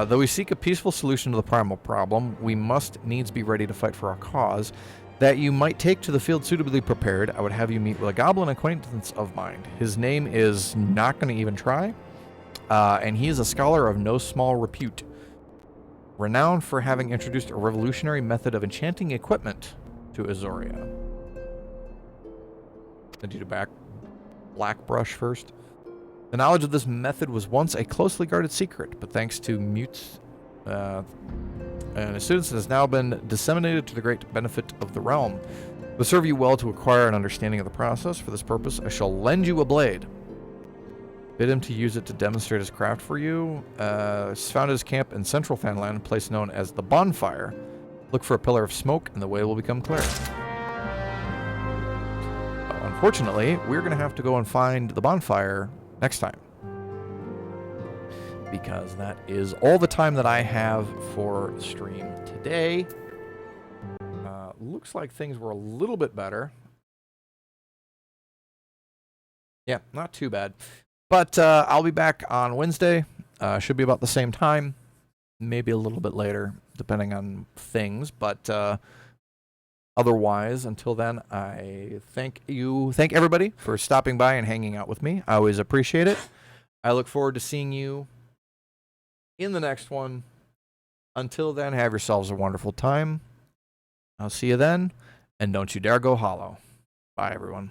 Though we seek a peaceful solution to the primal problem, we must needs be ready to fight for our cause. That you might take to the field suitably prepared, I would have you meet with a goblin acquaintance of mine. His name is Not Gonna Even Try, and he is a scholar of no small repute, renowned for having introduced a revolutionary method of enchanting equipment to Azoria. I do the black brush first. The knowledge of this method was once a closely guarded secret, but thanks to mutes and his students, it has now been disseminated to the great benefit of the realm. It will serve you well to acquire an understanding of the process. For this purpose, I shall lend you a blade. Bid him to use it to demonstrate his craft for you. Found his camp in central Fanland, a place known as the Bonfire. Look for a pillar of smoke, and the way will become clear. Unfortunately, we're going to have to go and find the Bonfire next time, because that is all the time that I have for stream today. Looks like things were a little bit better. Yeah, not too bad. But I'll be back on Wednesday. Should be about the same time, maybe a little bit later, depending on things. But otherwise, until then, I thank everybody for stopping by and hanging out with me. I always appreciate it. I look forward to seeing you in the next one. Until then, have yourselves a wonderful time. I'll see you then, and don't you dare go hollow. Bye, everyone.